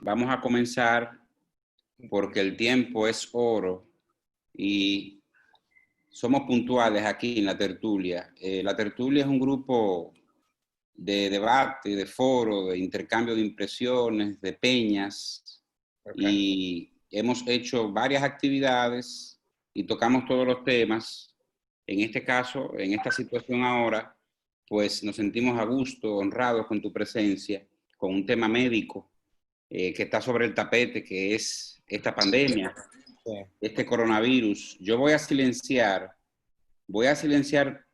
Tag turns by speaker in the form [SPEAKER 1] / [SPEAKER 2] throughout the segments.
[SPEAKER 1] Vamos a comenzar porque el tiempo es oro y somos puntuales aquí en la tertulia. La tertulia es un grupo de debate, de foro, de intercambio de impresiones, de peñas, y hemos hecho varias actividades y tocamos todos los temas. En este caso, en esta situación ahora, pues nos sentimos a gusto, honrados con tu presencia, con un tema médico que está sobre el tapete, que es esta pandemia, este coronavirus. Yo voy a silenciar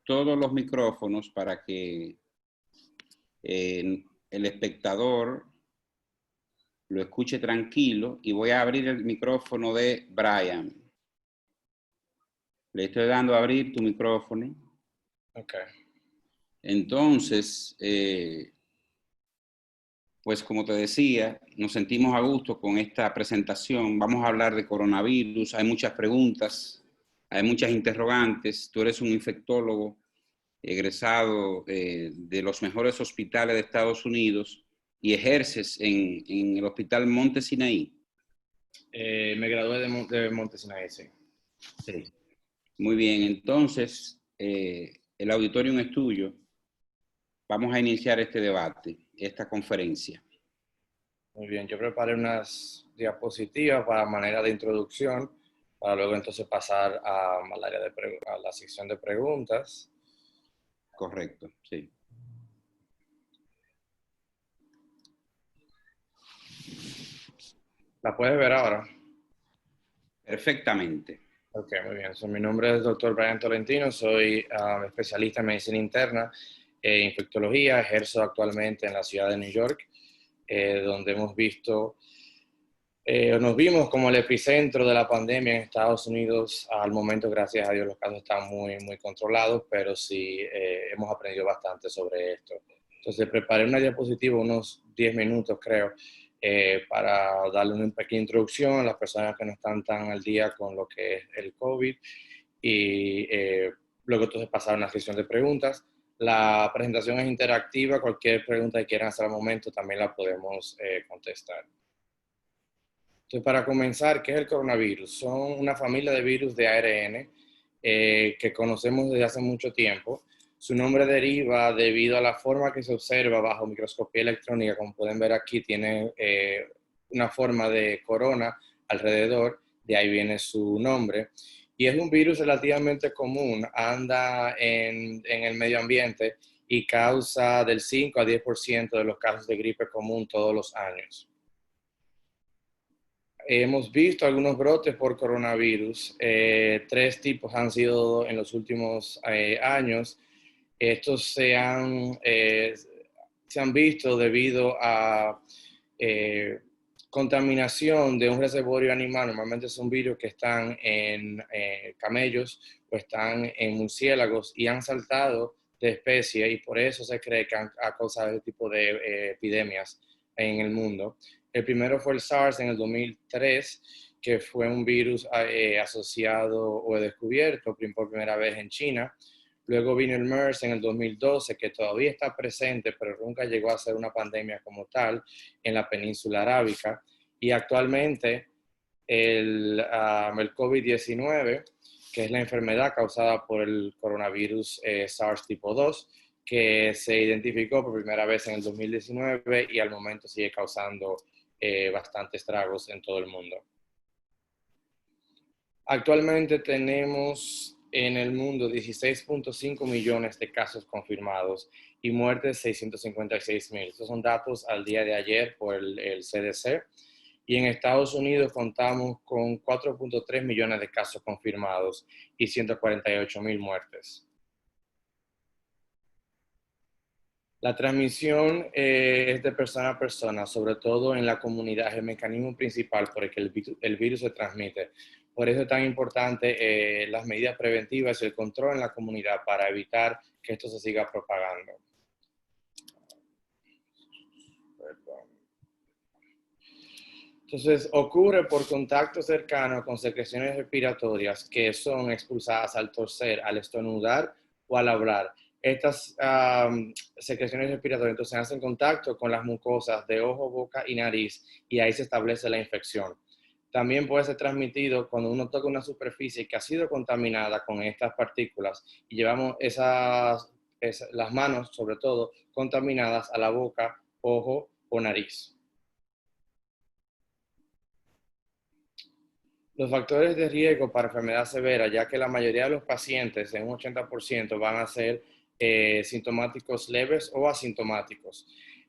[SPEAKER 1] todos los micrófonos para que el espectador lo escuche tranquilo, y voy a abrir el micrófono de Brian. Le estoy dando a abrir tu micrófono.
[SPEAKER 2] Ok.
[SPEAKER 1] Entonces, pues como te decía, nos sentimos a gusto con esta presentación. Vamos a hablar de coronavirus. Hay muchas preguntas, hay muchas interrogantes. Tú eres un infectólogo egresado de los mejores hospitales de Estados Unidos y ejerces en el Hospital Monte Sinaí.
[SPEAKER 2] Me gradué de Monte Sinaí, sí.
[SPEAKER 1] Sí. Muy bien, entonces el auditorium es tuyo. Vamos a iniciar este debate, esta conferencia.
[SPEAKER 2] Muy bien, yo preparé unas diapositivas para manera de introducción, para luego entonces pasar al área a la sección de preguntas.
[SPEAKER 1] Correcto, sí.
[SPEAKER 2] ¿La puedes ver ahora?
[SPEAKER 1] Perfectamente.
[SPEAKER 2] Ok, muy bien. Mi nombre es Dr. Brian Tolentino, soy especialista en medicina interna e infectología, ejerzo actualmente en la ciudad de New York, donde nos vimos como el epicentro de la pandemia en Estados Unidos. Al momento, gracias a Dios, los casos están muy, muy controlados, pero sí hemos aprendido bastante sobre esto. Entonces, preparé una diapositiva, unos 10 minutos creo, para darle una pequeña introducción a las personas que no están tan al día con lo que es el COVID, y luego entonces pasar a una sesión de preguntas. La presentación es interactiva, cualquier pregunta que quieran hacer al momento también la podemos contestar. Entonces, para comenzar, ¿qué es el coronavirus? Son una familia de virus de ARN que conocemos desde hace mucho tiempo. Su nombre deriva debido a la forma que se observa bajo microscopía electrónica. Como pueden ver aquí, tiene una forma de corona alrededor, de ahí viene su nombre. Y es un virus relativamente común, anda en el medio ambiente y causa del 5 a 10% de los casos de gripe común todos los años. Hemos visto algunos brotes por coronavirus. 3 tipos han sido en los últimos años. Estos se han visto debido a contaminación de un reservorio animal. Normalmente son virus que están en camellos o están en murciélagos y han saltado de especie, y por eso se cree que han causado este tipo de epidemias en el mundo. El primero fue el SARS en el 2003, que fue un virus asociado o descubierto por primera vez en China. Luego vino el MERS en el 2012, que todavía está presente, pero nunca llegó a ser una pandemia como tal en la península arábica. Y actualmente el COVID-19, que es la enfermedad causada por el coronavirus SARS tipo 2, que se identificó por primera vez en el 2019 y al momento sigue causando bastantes estragos en todo el mundo. Actualmente tenemos en el mundo 16.5 millones de casos confirmados y muertes 656,000. Estos son datos al día de ayer por el CDC. Y en Estados Unidos contamos con 4.3 millones de casos confirmados y 148,000 muertes. La transmisión es de persona a persona, sobre todo en la comunidad. Es el mecanismo principal por el que el virus se transmite. Por eso es tan importante las medidas preventivas y el control en la comunidad para evitar que esto se siga propagando. Entonces, ocurre por contacto cercano con secreciones respiratorias que son expulsadas al toser, al estornudar o al hablar, Estas secreciones respiratorias entonces hacen contacto con las mucosas de ojo, boca y nariz y ahí se establece la infección. También puede ser transmitido cuando uno toca una superficie que ha sido contaminada con estas partículas y llevamos las manos, sobre todo, contaminadas a la boca, ojo o nariz. Los factores de riesgo para enfermedad severa, ya que la mayoría de los pacientes, en un 80%, van a ser sintomáticos leves o asintomáticos.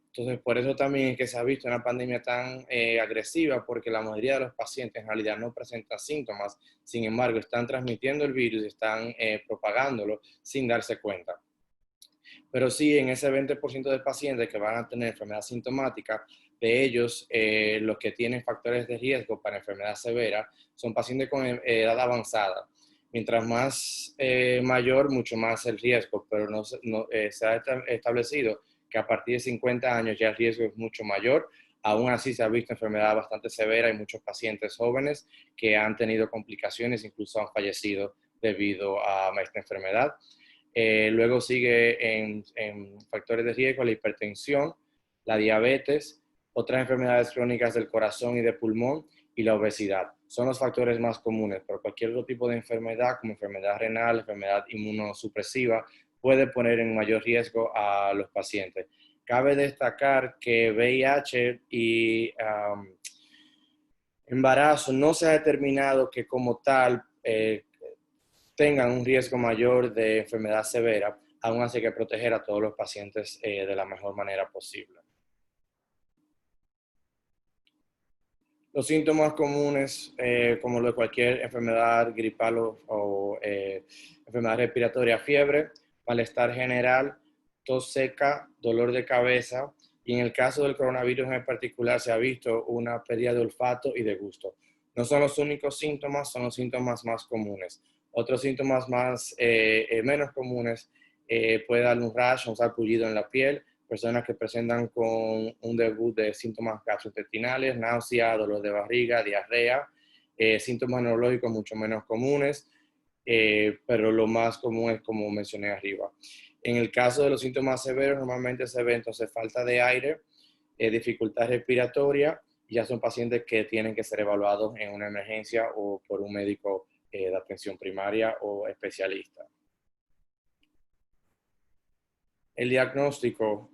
[SPEAKER 2] Entonces, por eso también es que se ha visto una pandemia tan agresiva, porque la mayoría de los pacientes en realidad no presentan síntomas, sin embargo, están transmitiendo el virus y están propagándolo sin darse cuenta. Pero sí, en ese 20% de pacientes que van a tener enfermedad sintomática, de ellos, los que tienen factores de riesgo para enfermedad severa son pacientes con edad avanzada. Mientras más mayor, mucho más el riesgo, pero se ha establecido que a partir de 50 años ya el riesgo es mucho mayor. Aún así se ha visto enfermedad bastante severa y muchos pacientes jóvenes que han tenido complicaciones, incluso han fallecido debido a esta enfermedad. Luego sigue en factores de riesgo la hipertensión, la diabetes, otras enfermedades crónicas del corazón y de pulmón y la obesidad. Son los factores más comunes, pero cualquier otro tipo de enfermedad, como enfermedad renal, enfermedad inmunosupresiva, puede poner en mayor riesgo a los pacientes. Cabe destacar que VIH y embarazo no se ha determinado que como tal tengan un riesgo mayor de enfermedad severa, aún así hay que proteger a todos los pacientes de la mejor manera posible. Los síntomas comunes, como lo de cualquier enfermedad gripal o enfermedad respiratoria, fiebre, malestar general, tos seca, dolor de cabeza, y en el caso del coronavirus en particular se ha visto una pérdida de olfato y de gusto. No son los únicos síntomas, son los síntomas más comunes. Otros síntomas menos comunes puede dar un rash, un sarpullido en la piel, personas que presentan con un debut de síntomas gastrointestinales, náusea, dolor de barriga, diarrea, síntomas neurológicos mucho menos comunes, pero lo más común es como mencioné arriba. En el caso de los síntomas severos, normalmente se ve entonces falta de aire, dificultad respiratoria, y ya son pacientes que tienen que ser evaluados en una emergencia o por un médico de atención primaria o especialista. El diagnóstico,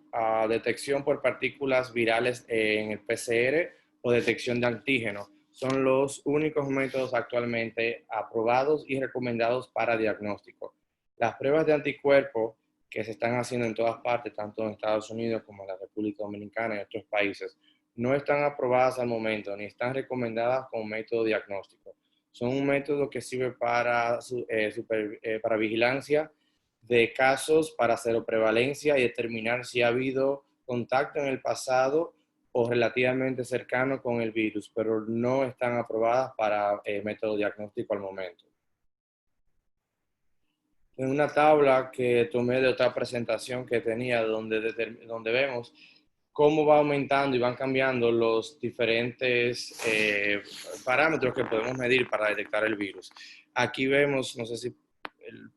[SPEAKER 2] detección por partículas virales en el PCR o detección de antígeno son los únicos métodos actualmente aprobados y recomendados para diagnóstico. Las pruebas de anticuerpos que se están haciendo en todas partes, tanto en Estados Unidos como en la República Dominicana y otros países, no están aprobadas al momento ni están recomendadas como método diagnóstico. Son un método que sirve para vigilancia de casos para seroprevalencia y determinar si ha habido contacto en el pasado o relativamente cercano con el virus, pero no están aprobadas para método diagnóstico al momento. En una tabla que tomé de otra presentación que tenía donde vemos cómo va aumentando y van cambiando los diferentes parámetros que podemos medir para detectar el virus. Aquí vemos, no sé si el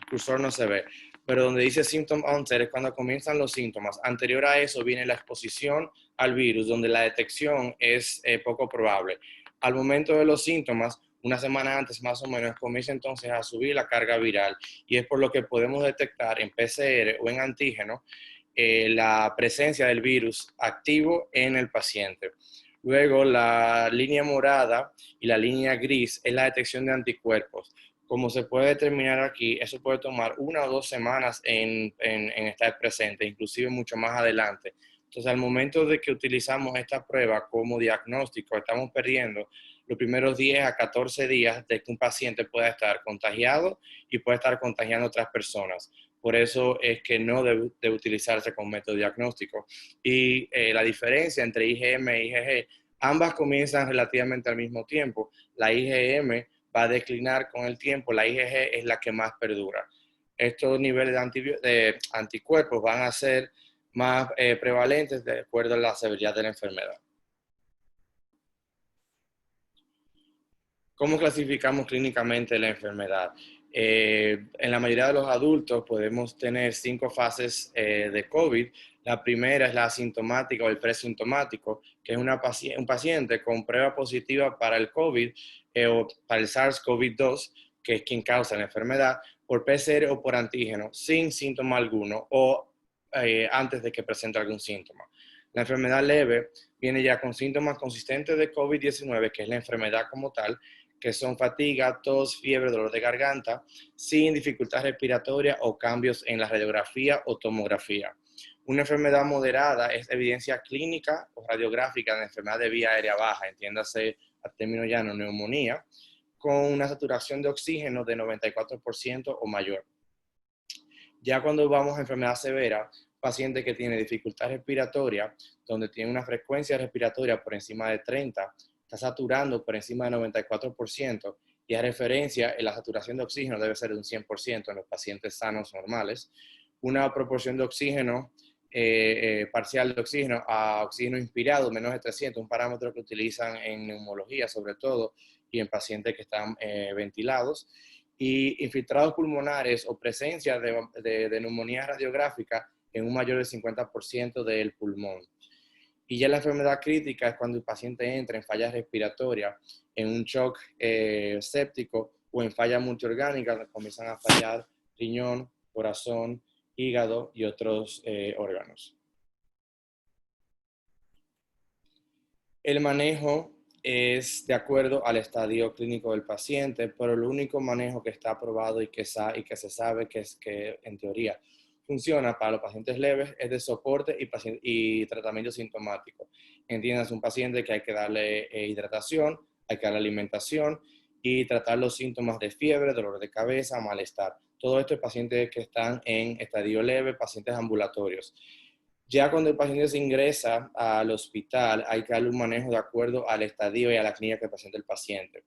[SPEAKER 2] cursor no se ve, pero donde dice symptom onset es cuando comienzan los síntomas. Anterior a eso viene la exposición al virus, donde la detección es poco probable. Al momento de los síntomas, una semana antes más o menos, comienza entonces a subir la carga viral y es por lo que podemos detectar en PCR o en antígeno la presencia del virus activo en el paciente. Luego, la línea morada y la línea gris es la detección de anticuerpos. Como se puede determinar aquí, eso puede tomar 1 o 2 semanas en estar presente, inclusive mucho más adelante. Entonces, al momento de que utilizamos esta prueba como diagnóstico, estamos perdiendo los primeros 10 a 14 días de que un paciente pueda estar contagiado y pueda estar contagiando a otras personas. Por eso es que no debe utilizarse como método diagnóstico. Y la diferencia entre IgM e IgG, ambas comienzan relativamente al mismo tiempo. La IgM va a declinar con el tiempo, la IgG es la que más perdura. Estos niveles de anticuerpos van a ser más prevalentes de acuerdo a la severidad de la enfermedad. ¿Cómo clasificamos clínicamente la enfermedad? En la mayoría de los adultos podemos tener 5 fases de COVID. La primera es la asintomática o el presintomático, que es un paciente con prueba positiva para el COVID o para el SARS-CoV-2, que es quien causa la enfermedad, por PCR o por antígeno, sin síntoma alguno o antes de que presente algún síntoma. La enfermedad leve viene ya con síntomas consistentes de COVID-19, que es la enfermedad como tal, que son fatiga, tos, fiebre, dolor de garganta, sin dificultad respiratoria o cambios en la radiografía o tomografía. Una enfermedad moderada es evidencia clínica o radiográfica de enfermedad de vía aérea baja, entiéndase a término llano, neumonía, con una saturación de oxígeno de 94% o mayor. Ya cuando vamos a enfermedad severa, paciente que tiene dificultad respiratoria, donde tiene una frecuencia respiratoria por encima de 30, está saturando por encima de 94%, y a referencia, la saturación de oxígeno debe ser de un 100% en los pacientes sanos normales. Una proporción de oxígeno, parcial de oxígeno a oxígeno inspirado, menos de 300, un parámetro que utilizan en neumología sobre todo, y en pacientes que están ventilados. Y infiltrados pulmonares o presencia de neumonía radiográfica en un mayor del 50% del pulmón. Y ya la enfermedad crítica es cuando el paciente entra en falla respiratoria, en un shock séptico o en falla multiorgánica, donde comienzan a fallar riñón, corazón, hígado y otros órganos. El manejo es de acuerdo al estadio clínico del paciente, pero el único manejo que está aprobado y que se sabe que en teoría funciona para los pacientes leves es de soporte y tratamiento sintomático. Entiendas, un paciente que hay que darle hidratación, hay que darle alimentación y tratar los síntomas de fiebre, dolor de cabeza, malestar. Todo esto es pacientes que están en estadio leve, pacientes ambulatorios. Ya cuando el paciente se ingresa al hospital, hay que darle un manejo de acuerdo al estadio y a la clínica que presenta el paciente.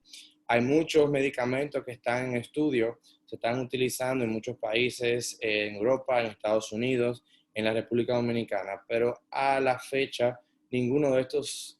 [SPEAKER 2] Hay muchos medicamentos que están en estudio, se están utilizando en muchos países, en Europa, en Estados Unidos, en la República Dominicana, pero a la fecha ninguno de estos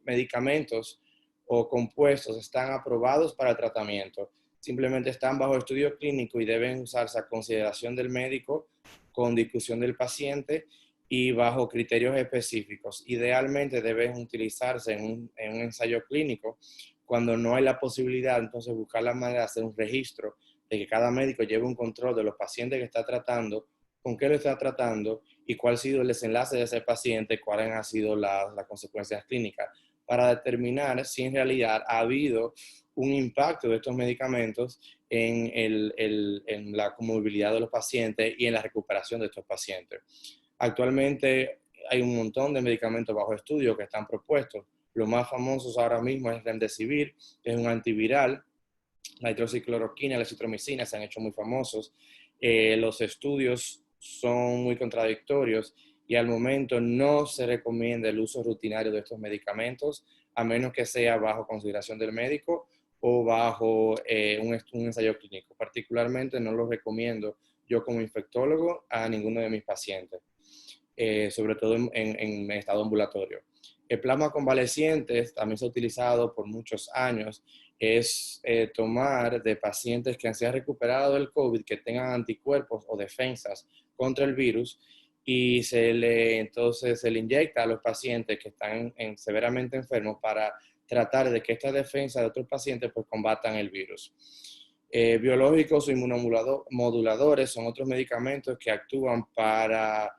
[SPEAKER 2] medicamentos o compuestos están aprobados para el tratamiento. Simplemente están bajo estudio clínico y deben usarse a consideración del médico, con discusión del paciente y bajo criterios específicos. Idealmente deben utilizarse en un ensayo clínico. Cuando no hay la posibilidad, entonces buscar la manera de hacer un registro de que cada médico lleve un control de los pacientes que está tratando, con qué lo está tratando y cuál ha sido el desenlace de ese paciente, cuáles han sido las consecuencias clínicas, para determinar si en realidad ha habido un impacto de estos medicamentos en la comorbilidad de los pacientes y en la recuperación de estos pacientes. Actualmente hay un montón de medicamentos bajo estudio que están propuestos. Los más famosos ahora mismo es Remdesivir, que es un antiviral. La hidroxicloroquina, la citromicina se han hecho muy famosos. Los estudios son muy contradictorios y al momento no se recomienda el uso rutinario de estos medicamentos, a menos que sea bajo consideración del médico o bajo un ensayo clínico. Particularmente no lo recomiendo yo como infectólogo a ninguno de mis pacientes, sobre todo en estado ambulatorio. El plasma convaleciente también se ha utilizado por muchos años. Es tomar de pacientes que se han recuperado del COVID, que tengan anticuerpos o defensas contra el virus, y entonces se le inyecta a los pacientes que están severamente enfermos para tratar de que estas defensas de otros pacientes pues combatan el virus. Biológicos o inmunomoduladores son otros medicamentos que actúan para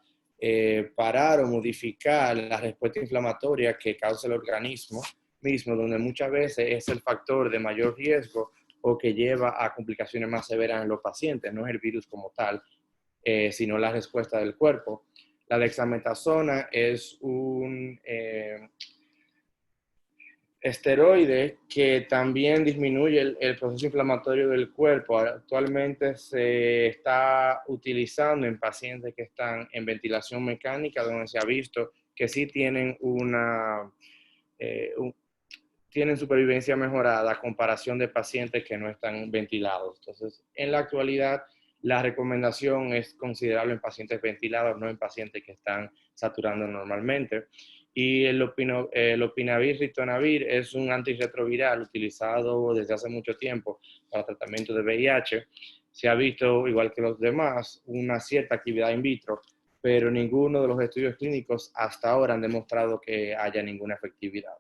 [SPEAKER 2] parar o modificar la respuesta inflamatoria que causa el organismo mismo, donde muchas veces es el factor de mayor riesgo o que lleva a complicaciones más severas en los pacientes. No es el virus como tal, sino la respuesta del cuerpo. La dexametasona es un esteroide que también disminuye el proceso inflamatorio del cuerpo. Actualmente se está utilizando en pacientes que están en ventilación mecánica, donde se ha visto que sí tienen tienen supervivencia mejorada a comparación de pacientes que no están ventilados. Entonces, en la actualidad, la recomendación es considerable en pacientes ventilados, no en pacientes que están saturando normalmente. Y el lopinavir, ritonavir es un antirretroviral utilizado desde hace mucho tiempo para tratamiento de VIH. Se ha visto, igual que los demás, una cierta actividad in vitro, pero ninguno de los estudios clínicos hasta ahora han demostrado que haya ninguna efectividad.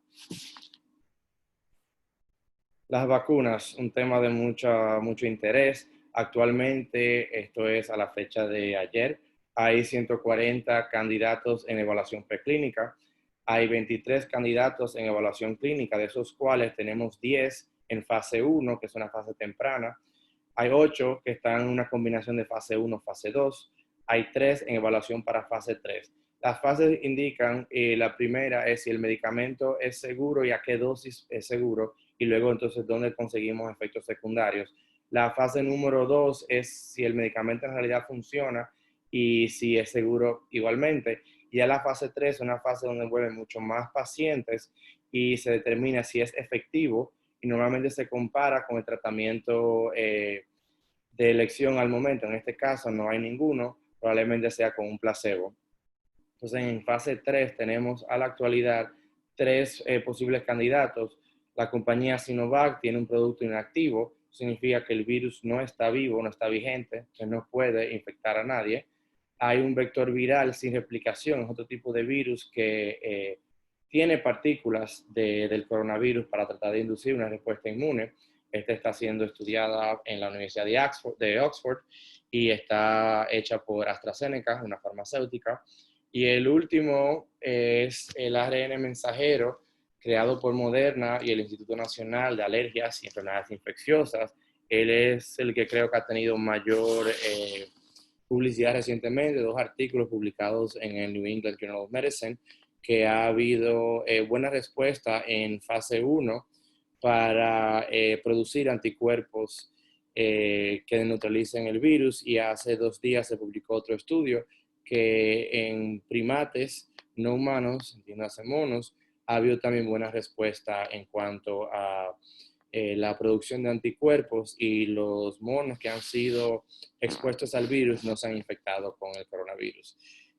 [SPEAKER 2] Las vacunas, un tema de mucho interés. Actualmente, esto es a la fecha de ayer, hay 140 candidatos en evaluación preclínica. Hay 23 candidatos en evaluación clínica, de esos cuales tenemos 10 en fase 1, que es una fase temprana. Hay 8 que están en una combinación de fase 1, fase 2. Hay 3 en evaluación para fase 3. Las fases indican, la primera es si el medicamento es seguro y a qué dosis es seguro, y luego entonces dónde conseguimos efectos secundarios. La fase número 2 es si el medicamento en realidad funciona y si es seguro igualmente. Y ya la fase 3 es una fase donde vuelven mucho más pacientes y se determina si es efectivo, y normalmente se compara con el tratamiento de elección al momento. En este caso no hay ninguno, probablemente sea con un placebo. Entonces, en fase 3 tenemos a la actualidad 3 posibles candidatos. La compañía Sinovac tiene un producto inactivo, significa que el virus no está vivo, no está vigente, que no puede infectar a nadie. Hay un vector viral sin replicación, es otro tipo de virus que tiene partículas del coronavirus para tratar de inducir una respuesta inmune. Esta está siendo estudiada en la Universidad de Oxford y está hecha por AstraZeneca, una farmacéutica. Y el último es el ARN mensajero, creado por Moderna y el Instituto Nacional de Alergias y Enfermedades Infecciosas. Él es el que creo que ha tenido mayor publicidad recientemente, 2 artículos publicados en el New England Journal of Medicine, que ha habido buena respuesta en fase 1 para producir anticuerpos que neutralicen el virus, y hace 2 días se publicó otro estudio que en primates no humanos, entiéndase monos, ha habido también buena respuesta en cuanto a la producción de anticuerpos, y los monos que han sido expuestos al virus no se han infectado con el coronavirus.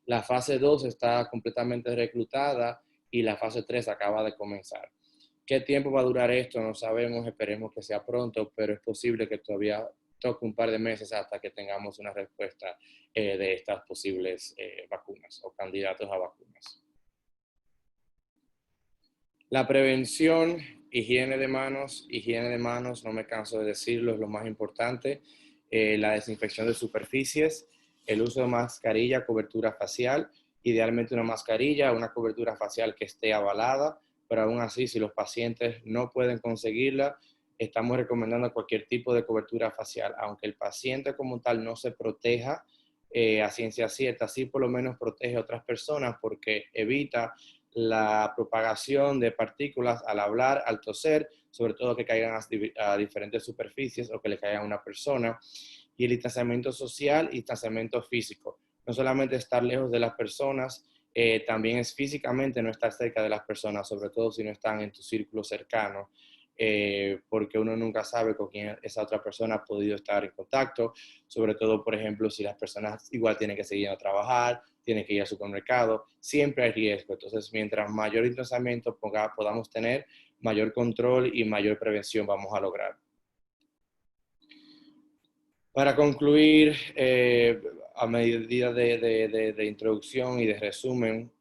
[SPEAKER 2] La fase 2 está completamente reclutada y la fase 3 acaba de comenzar. ¿Qué tiempo va a durar esto? No sabemos, esperemos que sea pronto, pero es posible que todavía toque un par de meses hasta que tengamos una respuesta de estas posibles vacunas o candidatos a vacunas. La prevención, higiene de manos, no me canso de decirlo, es lo más importante. La desinfección de superficies, el uso de mascarilla, cobertura facial, idealmente una mascarilla, una cobertura facial que esté avalada, pero aún así, si los pacientes no pueden conseguirla, estamos recomendando cualquier tipo de cobertura facial, aunque el paciente como tal no se proteja a ciencia cierta, sí por lo menos protege a otras personas porque evita la propagación de partículas al hablar, al toser, sobre todo que caigan a diferentes superficies o que le caigan a una persona. Y el distanciamiento social y distanciamiento físico. No solamente estar lejos de las personas, también es físicamente no estar cerca de las personas, sobre todo si no están en tu círculo cercano, porque uno nunca sabe con quién esa otra persona ha podido estar en contacto, sobre todo, por ejemplo, si las personas igual tienen que seguir a trabajar, tienen que ir al supermercado, siempre hay riesgo. Entonces, mientras mayor distanciamiento podamos tener, mayor control y mayor prevención vamos a lograr. Para concluir, a medida de introducción y de resumen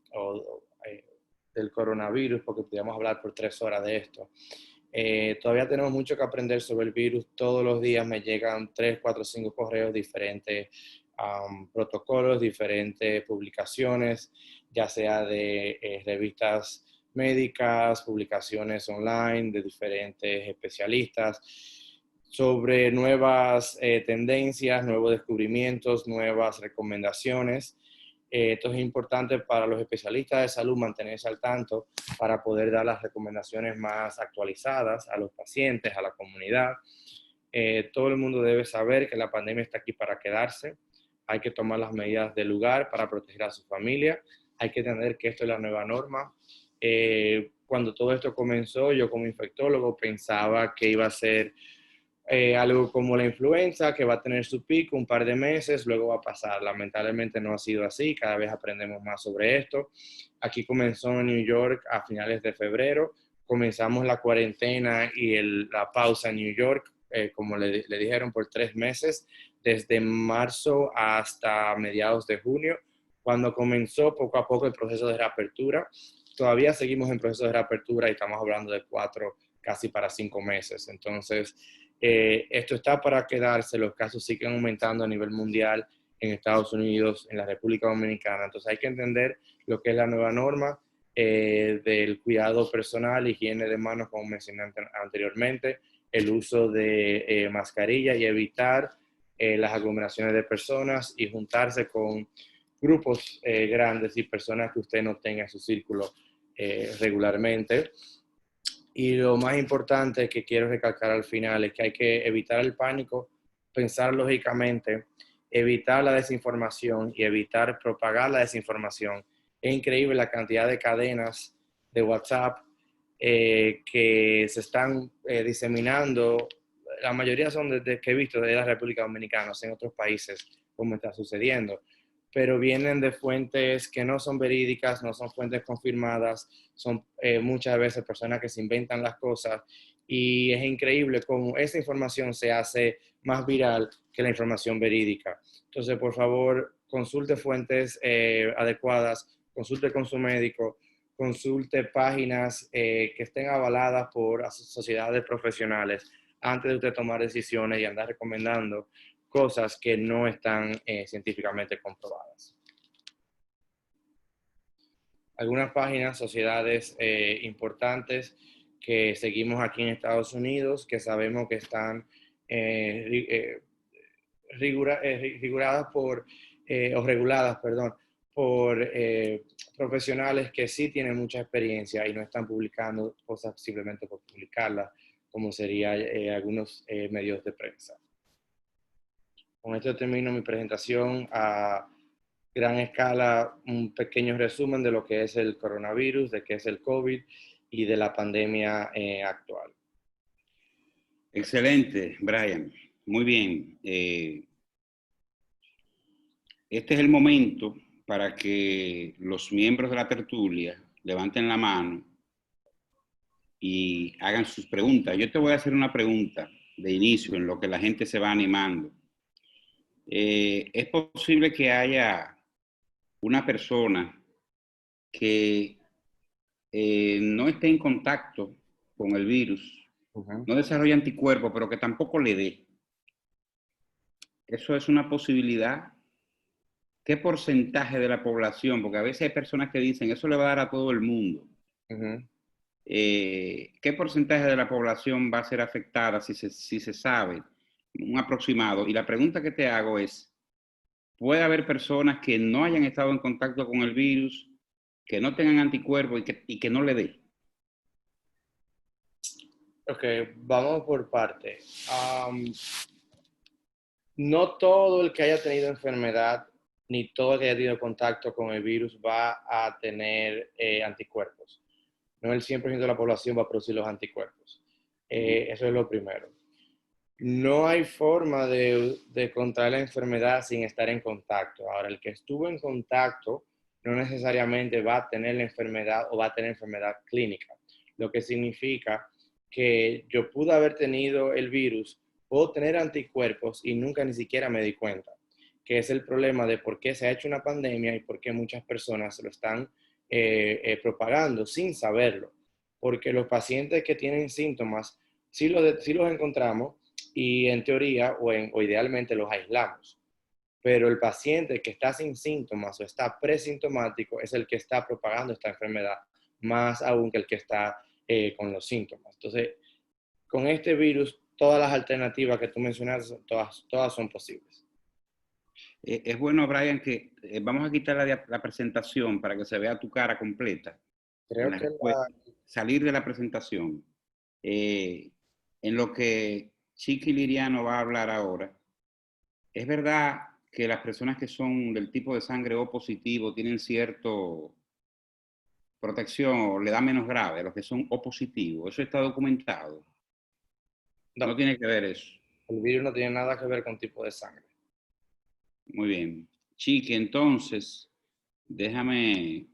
[SPEAKER 2] del coronavirus, porque podríamos hablar por 3 horas de esto, todavía tenemos mucho que aprender sobre el virus. Todos los días me llegan 3, 4, 5 correos diferentes, protocolos, diferentes publicaciones, ya sea de revistas médicas, publicaciones online de diferentes especialistas, sobre nuevas tendencias, nuevos descubrimientos, nuevas recomendaciones. Esto es importante para los especialistas de salud mantenerse al tanto para poder dar las recomendaciones más actualizadas a los pacientes, a la comunidad. Todo el mundo debe saber que la pandemia está aquí para quedarse. Hay que tomar las medidas del lugar para proteger a su familia. Hay que entender que esto es la nueva norma. Cuando todo esto comenzó, yo como infectólogo pensaba que iba a ser algo como la influenza, que va a tener su pico un par de meses, luego va a pasar. Lamentablemente no ha sido así, cada vez aprendemos más sobre esto. Aquí comenzó en New York a finales de febrero, comenzamos la cuarentena y la pausa en New York, como le dijeron, por 3 meses, desde marzo hasta mediados de junio, cuando comenzó poco a poco el proceso de reapertura. Todavía seguimos en proceso de reapertura y estamos hablando de 4, casi para 5 meses. Entonces, esto está para quedarse, los casos siguen aumentando a nivel mundial en Estados Unidos, en la República Dominicana. Entonces hay que entender lo que es la nueva norma del cuidado personal, higiene de manos, como mencioné anteriormente, el uso de mascarilla y evitar las aglomeraciones de personas y juntarse con grupos grandes y personas que usted no tenga en su círculo regularmente. Y lo más importante que quiero recalcar al final es que hay que evitar el pánico, pensar lógicamente, evitar la desinformación y evitar propagar la desinformación. Es increíble la cantidad de cadenas de WhatsApp que se están diseminando. La mayoría son desde que he visto de la República Dominicana, en otros países, como está sucediendo, pero vienen de fuentes que no son verídicas, no son fuentes confirmadas, son muchas veces personas que se inventan las cosas, y es increíble cómo esa información se hace más viral que la información verídica. Entonces, por favor, consulte fuentes adecuadas, consulte con su médico, consulte páginas que estén avaladas por sociedades profesionales antes de usted tomar decisiones y andar recomendando cosas que no están científicamente comprobadas. Algunas páginas, sociedades importantes que seguimos aquí en Estados Unidos, que sabemos que están reguladas por profesionales que sí tienen mucha experiencia y no están publicando cosas simplemente por publicarlas, como sería algunos medios de prensa. Con esto termino mi presentación a gran escala, un pequeño resumen de lo que es el coronavirus, de qué es el COVID y de la pandemia actual.
[SPEAKER 1] Excelente, Brian. Muy bien. Este es el momento para que los miembros de la tertulia levanten la mano y hagan sus preguntas. Yo te voy a hacer una pregunta de inicio en lo que la gente se va animando. ¿Es posible que haya una persona que no esté en contacto con el virus, no desarrolle anticuerpos, pero que tampoco le dé? ¿Eso es una posibilidad? ¿Qué porcentaje de la población? Porque a veces hay personas que dicen, eso le va a dar a todo el mundo. ¿Qué porcentaje de la población va a ser afectada si se sabe? Un aproximado. Y la pregunta que te hago es, ¿puede haber personas que no hayan estado en contacto con el virus, que no tengan anticuerpos y que no le dé?
[SPEAKER 2] Ok, vamos por parte. No todo el que haya tenido enfermedad ni todo el que haya tenido contacto con el virus va a tener anticuerpos. No el 100% de la población va a producir los anticuerpos. Eso es lo primero. No hay forma de contraer la enfermedad sin estar en contacto. Ahora, el que estuvo en contacto no necesariamente va a tener la enfermedad o va a tener enfermedad clínica, lo que significa que yo pude haber tenido el virus, puedo tener anticuerpos y nunca ni siquiera me di cuenta, que es el problema de por qué se ha hecho una pandemia y por qué muchas personas se lo están propagando sin saberlo. Porque los pacientes que tienen síntomas, sí los encontramos y en teoría o idealmente los aislamos. Pero el paciente que está sin síntomas o está presintomático es el que está propagando esta enfermedad, más aún que el que está con los síntomas. Entonces, con este virus, todas las alternativas que tú mencionaste, todas son posibles.
[SPEAKER 1] Es bueno, Brian, que vamos a quitar la presentación para que se vea tu cara completa.
[SPEAKER 2] Creo que
[SPEAKER 1] salir de la presentación. En lo que Chiqui Liriano va a hablar ahora, es verdad que las personas que son del tipo de sangre O positivo tienen cierta protección o le da menos grave a los que son O positivos. Eso está documentado. No tiene que ver eso.
[SPEAKER 2] El virus no tiene nada que ver con tipo de sangre.
[SPEAKER 1] Muy bien. Chiqui, entonces, déjame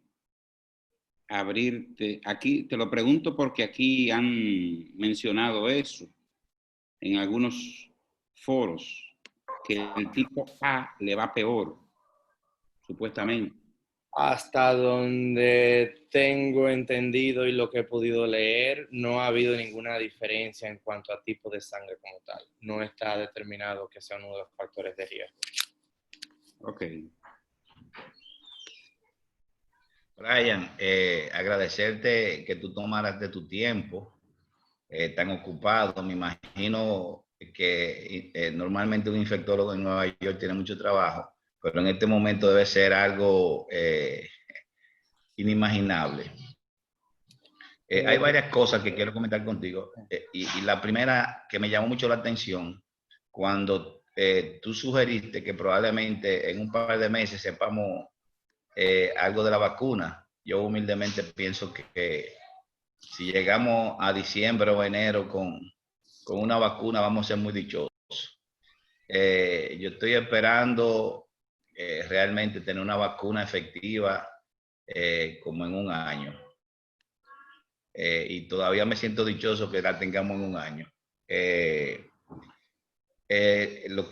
[SPEAKER 1] abrirte. Aquí te lo pregunto porque aquí han mencionado eso en algunos foros, que el tipo A le va peor, supuestamente.
[SPEAKER 2] Hasta donde tengo entendido y lo que he podido leer, no ha habido ninguna diferencia en cuanto a tipo de sangre como tal. No está determinado que sea uno de los factores de riesgo.
[SPEAKER 1] Ok.
[SPEAKER 3] Brian, agradecerte que tú tomaras de tu tiempo tan ocupado. Me imagino que normalmente un infectólogo en Nueva York tiene mucho trabajo, pero en este momento debe ser algo inimaginable. Hay varias cosas que quiero comentar contigo y la primera que me llamó mucho la atención cuando tú sugeriste que probablemente en un par de meses sepamos algo de la vacuna. Yo humildemente pienso que si llegamos a diciembre o enero con una vacuna vamos a ser muy dichosos. Yo estoy esperando realmente tener una vacuna efectiva como en un año. Y todavía me siento dichoso que la tengamos en un año. Lo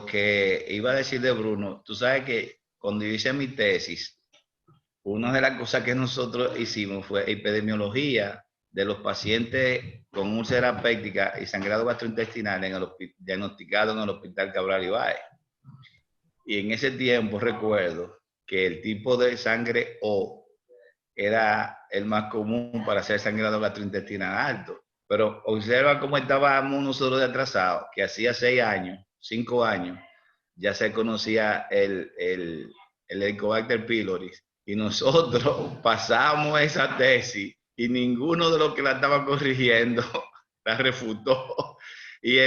[SPEAKER 3] que iba a decir de Bruno, tú sabes que cuando yo hice mi tesis, una de las cosas que nosotros hicimos fue epidemiología de los pacientes con úlcera péptica y sangrado gastrointestinal diagnosticados en el Hospital Cabral Ibáez. Y en ese tiempo recuerdo que el tipo de sangre O era el más común para hacer sangrado gastrointestinal alto. Pero observa cómo estábamos nosotros de atrasados, que hacía 6 años, 5 años, ya se conocía el Helicobacter pylori. Y nosotros pasamos esa tesis y ninguno de los que la estaba corrigiendo la refutó. Y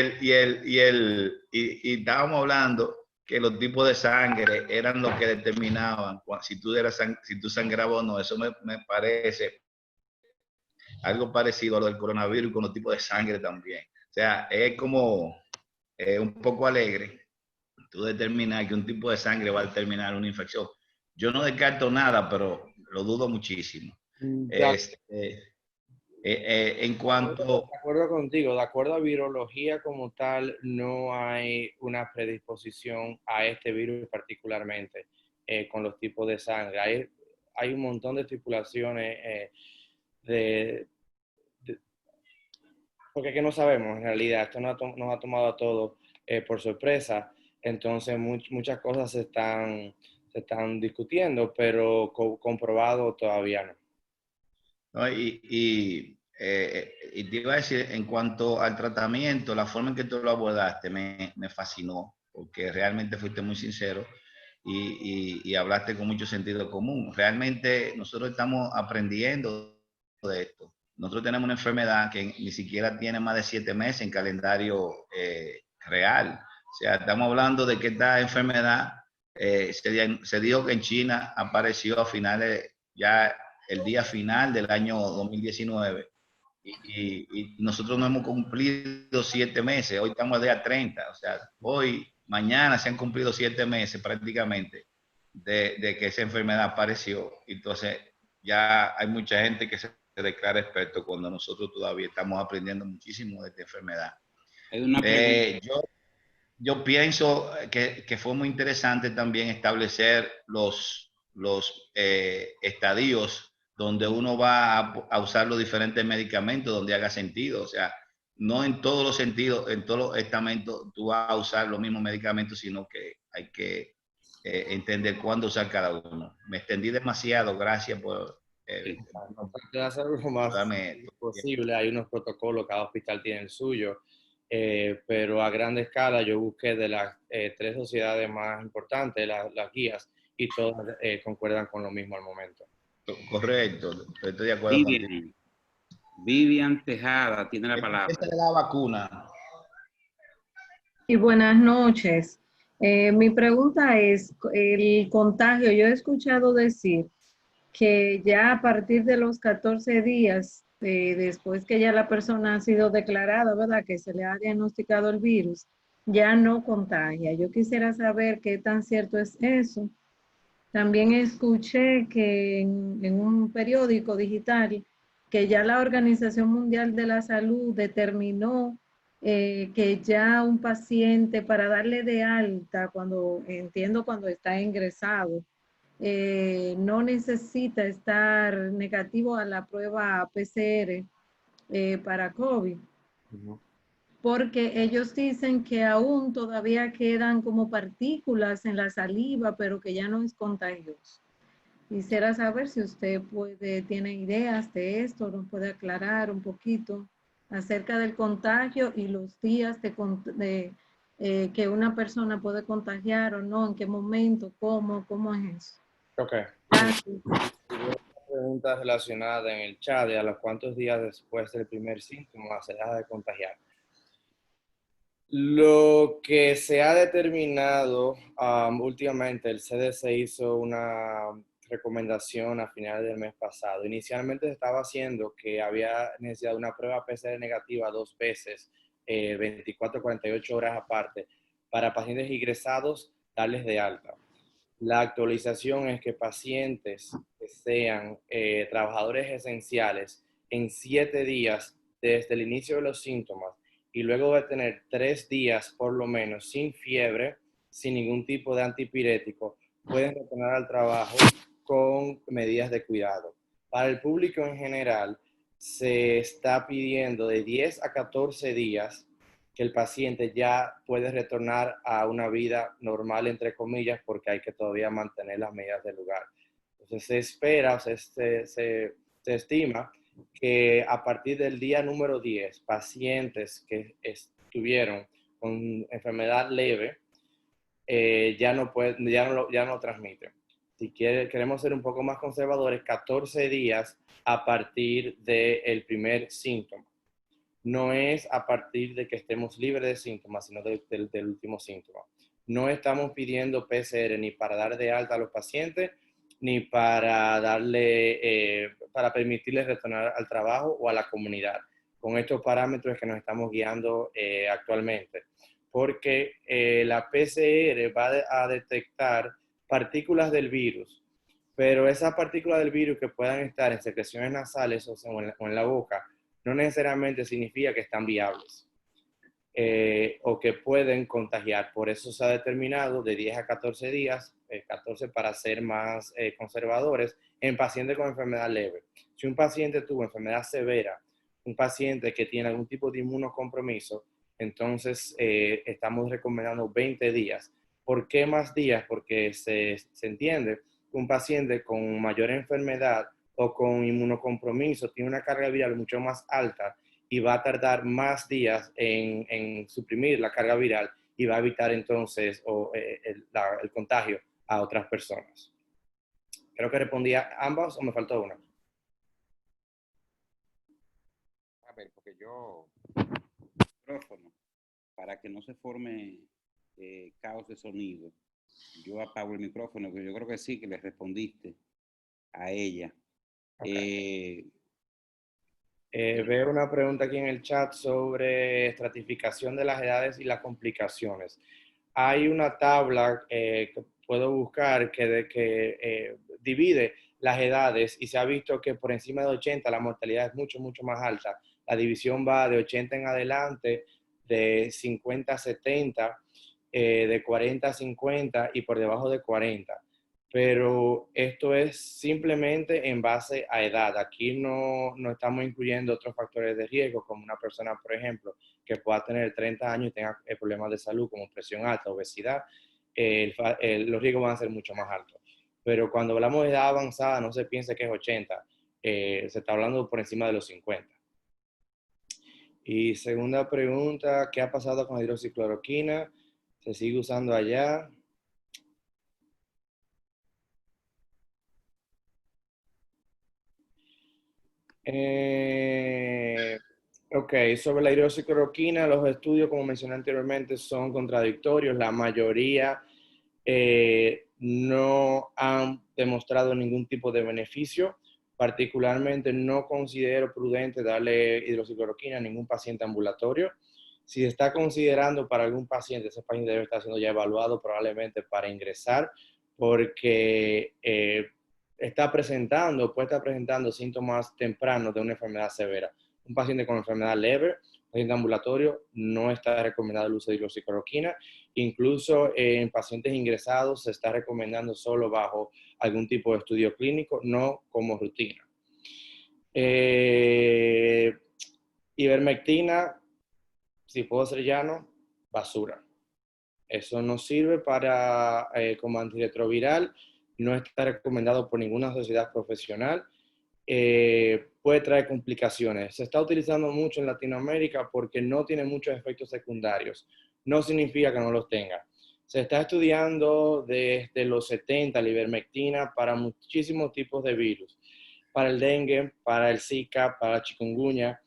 [SPEAKER 3] estábamos hablando que los tipos de sangre eran los que determinaban si tú sangrabas o no. Eso me parece algo parecido a lo del coronavirus con los tipos de sangre también. O sea, es como un poco alegre tú determinar que un tipo de sangre va a determinar una infección. Yo no descarto nada, pero lo dudo muchísimo. En cuanto...
[SPEAKER 2] De acuerdo contigo, de acuerdo a virología como tal, no hay una predisposición a este virus particularmente con los tipos de sangre. Hay un montón de estipulaciones porque que no sabemos en realidad. Esto nos ha tomado a todos por sorpresa. Entonces muchas cosas se están discutiendo, pero comprobado todavía no.
[SPEAKER 3] No, y te iba a decir, en cuanto al tratamiento, la forma en que tú lo abordaste me fascinó, porque realmente fuiste muy sincero y hablaste con mucho sentido común. Realmente nosotros estamos aprendiendo de esto. Nosotros tenemos una enfermedad que ni siquiera tiene más de 7 meses en calendario real. O sea, estamos hablando de que esta enfermedad se dijo que en China apareció a finales ya el día final del año 2019 y nosotros no hemos cumplido 7 meses, hoy estamos al día 30, o sea, mañana se han cumplido 7 meses prácticamente de que esa enfermedad apareció, entonces ya hay mucha gente que se declara experto cuando nosotros todavía estamos aprendiendo muchísimo de esta enfermedad.
[SPEAKER 1] Hay una pregunta.
[SPEAKER 3] Yo pienso que fue muy interesante también establecer los estadios donde uno va a usar los diferentes medicamentos, donde haga sentido. O sea, no en todos los sentidos, en todos los estamentos tú vas a usar los mismos medicamentos, sino que hay que entender cuándo usar cada uno. Me extendí demasiado, gracias por...
[SPEAKER 2] Para hacer lo más posible, hay unos protocolos, cada hospital tiene el suyo. Pero a gran escala yo busqué de las 3 sociedades más importantes, las guías, y todas concuerdan con lo mismo al momento.
[SPEAKER 3] Correcto, estoy de acuerdo contigo.
[SPEAKER 1] Vivian Tejada tiene la palabra.
[SPEAKER 3] Esta de la vacuna.
[SPEAKER 4] Y buenas noches. Mi pregunta es, el contagio, yo he escuchado decir que ya a partir de los 14 días, después que ya la persona ha sido declarada, ¿verdad?, que se le ha diagnosticado el virus, ya no contagia. Yo quisiera saber qué tan cierto es eso. También escuché que en un periódico digital que ya la Organización Mundial de la Salud determinó que ya un paciente para darle de alta, cuando está ingresado, no necesita estar negativo a la prueba PCR para COVID,
[SPEAKER 2] Ujú.
[SPEAKER 4] porque ellos dicen que aún todavía quedan como partículas en la saliva, pero que ya no es contagioso. Quisiera saber si usted tiene ideas de esto, nos puede aclarar un poquito acerca del contagio y los días que una persona puede contagiar o no, en qué momento, cómo es eso.
[SPEAKER 2] Ok.
[SPEAKER 4] Gracias.
[SPEAKER 2] Una pregunta relacionada en el chat de a los cuántos días después del primer síntoma se deja de contagiar. Lo que se ha determinado últimamente, el CDC hizo una recomendación a finales del mes pasado. Inicialmente se estaba haciendo que había necesidad de una prueba PCR negativa 2 veces, 24 a 48 horas aparte, para pacientes ingresados, darles de alta. La actualización es que pacientes que sean trabajadores esenciales en 7 días desde el inicio de los síntomas y luego de tener 3 días por lo menos sin fiebre, sin ningún tipo de antipirético, pueden retornar al trabajo con medidas de cuidado. Para el público en general, se está pidiendo de 10 a 14 días que el paciente ya puede retornar a una vida normal, entre comillas, porque hay que todavía mantener las medidas del lugar. Entonces se espera, se estima que a partir del día número 10, pacientes que estuvieron con enfermedad leve ya no transmiten. Si queremos ser un poco más conservadores, 14 días a partir del primer síntoma. No es a partir de que estemos libres de síntomas, sino del último síntoma. No estamos pidiendo PCR ni para dar de alta a los pacientes, ni para para permitirles retornar al trabajo o a la comunidad. Con estos parámetros es que nos estamos guiando actualmente. Porque la PCR va a detectar partículas del virus, pero esas partículas del virus que puedan estar en secreciones nasales o en la boca, no necesariamente significa que están viables o que pueden contagiar. Por eso se ha determinado de 10 a 14 días, 14 para ser más conservadores, en pacientes con enfermedad leve. Si un paciente tuvo enfermedad severa, un paciente que tiene algún tipo de inmunocompromiso, entonces estamos recomendando 20 días. ¿Por qué más días? Porque se entiende que un paciente con mayor enfermedad o con inmunocompromiso tiene una carga viral mucho más alta y va a tardar más días en suprimir la carga viral y va a evitar entonces el contagio a otras personas. Creo que respondía ambas o me faltó una.
[SPEAKER 1] A ver, porque yo, micrófono, para que no se forme caos de sonido, yo apago el micrófono, que yo creo que sí, que le respondiste a ella.
[SPEAKER 2] Okay. Veo una pregunta aquí en el chat sobre estratificación de las edades y las complicaciones. Hay una tabla que puedo buscar que divide las edades y se ha visto que por encima de 80 la mortalidad es mucho, mucho más alta. La división va de 80 en adelante, de 50 a 70, de 40 a 50 y por debajo de 40. Pero esto es simplemente en base a edad. Aquí no estamos incluyendo otros factores de riesgo, como una persona, por ejemplo, que pueda tener 30 años y tenga problemas de salud como presión alta, obesidad, los riesgos van a ser mucho más altos. Pero cuando hablamos de edad avanzada, no se piense que es 80, se está hablando por encima de los 50. Y segunda pregunta, ¿qué ha pasado con la hidroxicloroquina? ¿Se sigue usando allá? Ok, sobre la hidroxicloroquina, los estudios, como mencioné anteriormente, son contradictorios. La mayoría no han demostrado ningún tipo de beneficio. Particularmente no considero prudente darle hidroxicloroquina a ningún paciente ambulatorio. Si se está considerando para algún paciente, ese paciente debe estar siendo ya evaluado probablemente para ingresar porque puede estar presentando síntomas tempranos de una enfermedad severa. Un paciente con enfermedad leve, paciente ambulatorio, no está recomendado el uso de hidroxicloroquina. Incluso en pacientes ingresados se está recomendando solo bajo algún tipo de estudio clínico, no como rutina. Ivermectina, si puedo ser llano, basura. Eso no sirve como antirretroviral, no está recomendado por ninguna sociedad profesional. Puede traer complicaciones. Se está utilizando mucho en Latinoamérica porque no tiene muchos efectos secundarios. No significa que no los tenga. Se está estudiando desde los 70 la ivermectina para muchísimos tipos de virus. Para el dengue, para el Zika, para la chikungunya,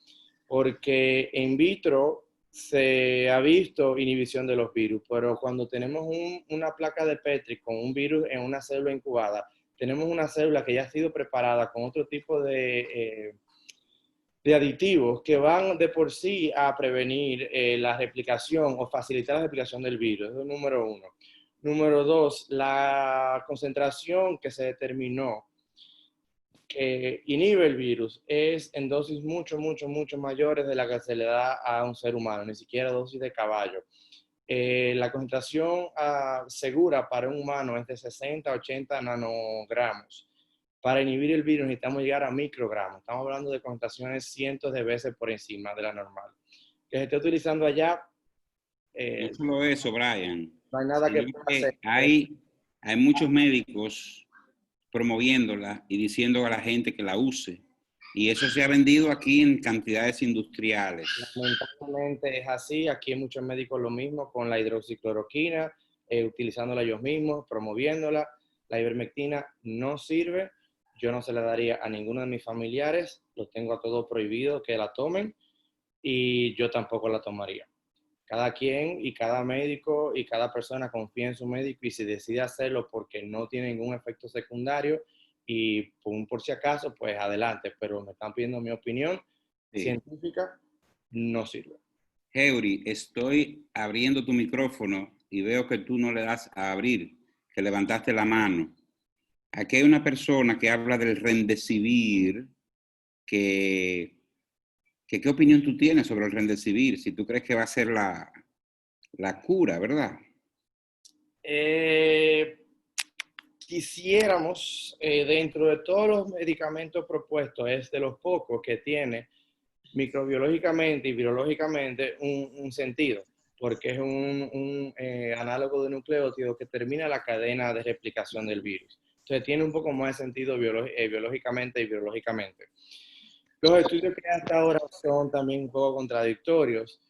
[SPEAKER 2] porque in vitro se ha visto inhibición de los virus, pero cuando tenemos una placa de Petri con un virus en una célula incubada, tenemos una célula que ya ha sido preparada con otro tipo de aditivos que van de por sí a prevenir la replicación o facilitar la replicación del virus. Eso es número uno. Número dos, la concentración que se determinó que inhibe el virus es en dosis mucho mayores de la que se le da a un ser humano, ni siquiera dosis de caballo. La concentración segura para un humano es de 60 a 80 nanogramos. Para inhibir el virus necesitamos llegar a microgramos. Estamos hablando de concentraciones cientos de veces por encima de la normal. Que se esté utilizando allá.
[SPEAKER 1] No solo eso, Brian.
[SPEAKER 2] No hay nada que pueda hacer.
[SPEAKER 1] Hay muchos médicos promoviéndola y diciendo a la gente que la use. Y eso se ha vendido aquí en cantidades industriales.
[SPEAKER 2] Lamentablemente es así. Aquí hay muchos médicos lo mismo con la hidroxicloroquina, utilizándola ellos mismos, promoviéndola. La ivermectina no sirve. Yo no se la daría a ninguno de mis familiares. Los tengo a todos prohibido que la tomen y yo tampoco la tomaría. Cada quien y cada médico y cada persona confía en su médico y si decide hacerlo porque no tiene ningún efecto secundario y por si acaso, pues adelante. Pero me están pidiendo mi opinión científica, no sirve.
[SPEAKER 1] Heuri, estoy abriendo tu micrófono y veo que tú no le das a abrir, que levantaste la mano. Aquí hay una persona que habla del Remdesivir, ¿qué opinión tú tienes sobre el Remdesivir? Si tú crees que va a ser la cura, ¿verdad?
[SPEAKER 2] Quisiéramos, dentro de todos los medicamentos propuestos, es de los pocos que tiene microbiológicamente y virológicamente un sentido, porque es un análogo de nucleótido que termina la cadena de replicación del virus. Entonces tiene un poco más de sentido biológicamente y virológicamente. Los estudios que hasta ahora son también un poco contradictorios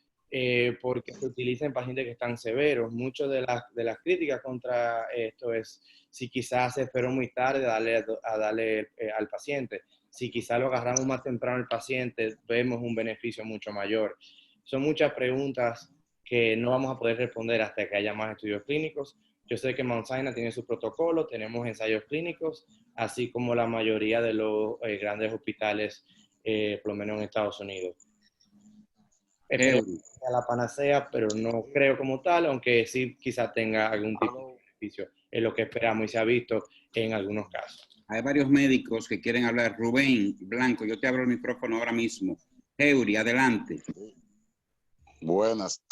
[SPEAKER 2] porque se utiliza en pacientes que están severos. Muchas de las críticas contra esto es si quizás se esperó muy tarde a darle al paciente. Si quizás lo agarramos más temprano al paciente, vemos un beneficio mucho mayor. Son muchas preguntas que no vamos a poder responder hasta que haya más estudios clínicos. Yo sé que Mount Sinai tiene su protocolo, tenemos ensayos clínicos, así como la mayoría de los grandes hospitales, por lo menos en Estados Unidos. A la panacea, pero no creo como tal, aunque sí quizás tenga algún tipo de beneficio. Es lo que esperamos y se ha visto en algunos casos.
[SPEAKER 1] Hay varios médicos que quieren hablar. Rubén Blanco, yo te abro el micrófono ahora mismo. Heuri, adelante.
[SPEAKER 5] Buenas.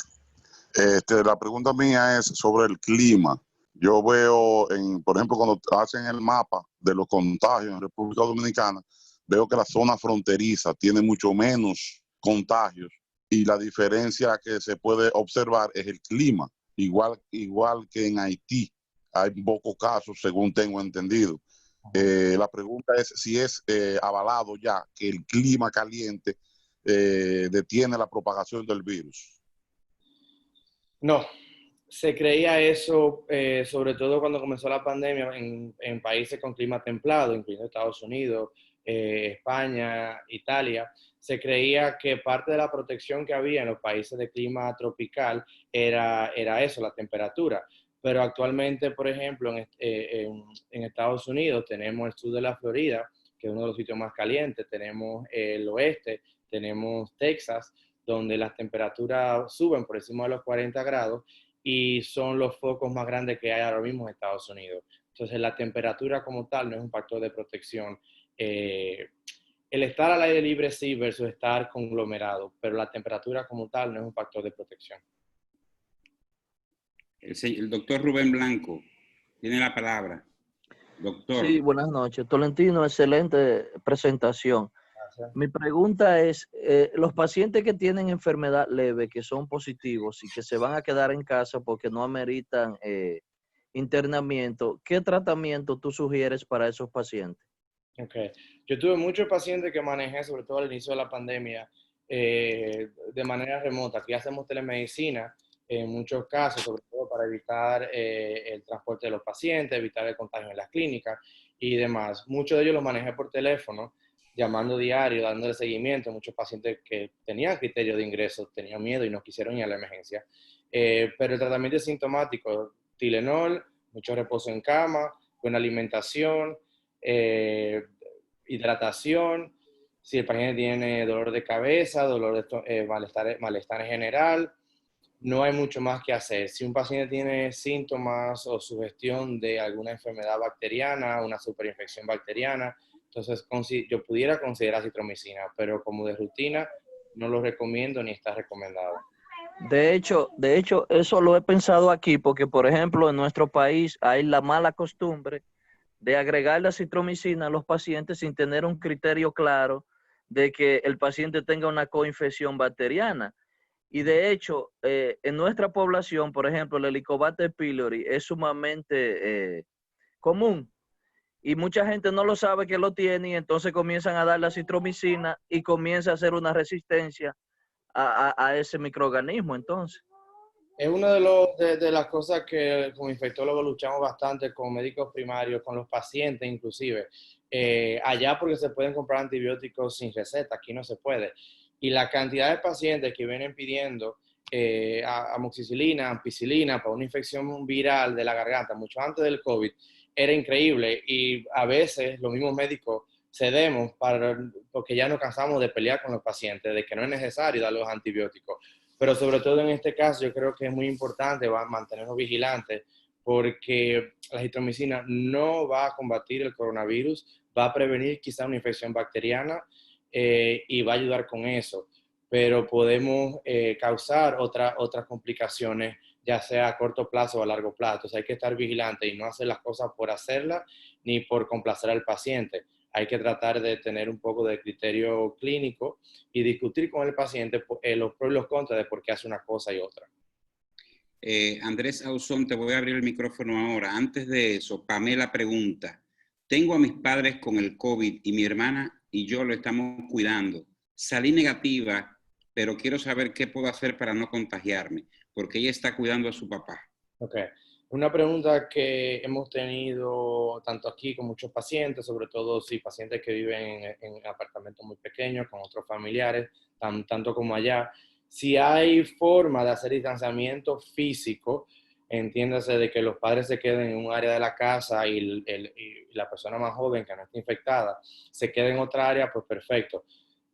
[SPEAKER 5] La pregunta mía es sobre el clima. Yo veo, por ejemplo, cuando hacen el mapa de los contagios en República Dominicana, veo que la zona fronteriza tiene mucho menos contagios y la diferencia que se puede observar es el clima, igual que en Haití. Hay pocos casos, según tengo entendido. La pregunta es si es avalado ya que el clima caliente detiene la propagación del virus.
[SPEAKER 2] No, se creía eso sobre todo cuando comenzó la pandemia en países con clima templado, incluyendo Estados Unidos, España, Italia. Se creía que parte de la protección que había en los países de clima tropical era eso, la temperatura. Pero actualmente, por ejemplo, en Estados Unidos tenemos el sur de la Florida, que es uno de los sitios más calientes, tenemos el oeste, tenemos Texas, donde las temperaturas suben por encima de los 40 grados y son los focos más grandes que hay ahora mismo en Estados Unidos. Entonces, la temperatura como tal no es un factor de protección. El estar al aire libre sí versus estar conglomerado, pero la temperatura como tal no es un factor de protección.
[SPEAKER 1] El doctor Rubén Blanco tiene la palabra. Doctor.
[SPEAKER 6] Sí, buenas noches. Tolentino, excelente presentación.
[SPEAKER 2] Gracias.
[SPEAKER 6] Mi pregunta es, los pacientes que tienen enfermedad leve, que son positivos y que se van a quedar en casa porque no ameritan internamiento, ¿qué tratamiento tú sugieres para esos pacientes?
[SPEAKER 2] Okay. Yo tuve muchos pacientes que manejé, sobre todo al inicio de la pandemia, de manera remota. Aquí hacemos telemedicina en muchos casos, sobre todo para evitar el transporte de los pacientes, evitar el contagio en las clínicas y demás. Muchos de ellos los manejé por teléfono, llamando diario, dándole seguimiento a muchos pacientes que tenían criterio de ingreso, tenían miedo y no quisieron ir a la emergencia. Pero el tratamiento es sintomático, Tylenol, mucho reposo en cama, buena alimentación, hidratación, si el paciente tiene dolor de cabeza, malestar en general, no hay mucho más que hacer. Si un paciente tiene síntomas o sugestión de alguna enfermedad bacteriana, una superinfección bacteriana, entonces yo pudiera considerar citromicina, pero como de rutina no lo recomiendo ni está recomendado.
[SPEAKER 6] De hecho, eso lo he pensado aquí porque, por ejemplo, en nuestro país hay la mala costumbre de agregar la citromicina a los pacientes sin tener un criterio claro de que el paciente tenga una coinfección bacteriana. Y de hecho, en nuestra población, por ejemplo, el Helicobacter pylori es sumamente común. Y mucha gente no lo sabe que lo tiene y entonces comienzan a dar la citromicina y comienza a hacer una resistencia a ese microorganismo entonces.
[SPEAKER 2] Es una de las cosas que como infectólogos luchamos bastante con médicos primarios, con los pacientes inclusive. Allá porque se pueden comprar antibióticos sin receta, aquí no se puede. Y la cantidad de pacientes que vienen pidiendo amoxicilina, ampicilina para una infección viral de la garganta, mucho antes del COVID, era increíble. Y a veces los mismos médicos cedemos porque ya nos cansamos de pelear con los pacientes, de que no es necesario dar los antibióticos. Pero sobre todo en este caso yo creo que es muy importante mantenernos vigilantes porque la citromicina no va a combatir el coronavirus, va a prevenir quizá una infección bacteriana y va a ayudar con eso. Pero podemos causar otras complicaciones, ya sea a corto plazo o a largo plazo. Entonces hay que estar vigilante y no hacer las cosas por hacerlas ni por complacer al paciente. Hay que tratar de tener un poco de criterio clínico y discutir con el paciente los pros y los contras de por qué hace una cosa y otra.
[SPEAKER 1] Andrés Ausón, te voy a abrir el micrófono ahora. Antes de eso, Pamela pregunta, tengo a mis padres con el COVID y mi hermana y yo lo estamos cuidando. Salí negativa, pero quiero saber qué puedo hacer para no contagiarme, porque ella está cuidando a su papá.
[SPEAKER 2] Okay. Una pregunta que hemos tenido tanto aquí con muchos pacientes, sobre todo si pacientes que viven en apartamentos muy pequeños con otros familiares, tanto como allá, si hay forma de hacer distanciamiento físico, entiéndase de que los padres se queden en un área de la casa y la persona más joven que no está infectada se quede en otra área, pues perfecto.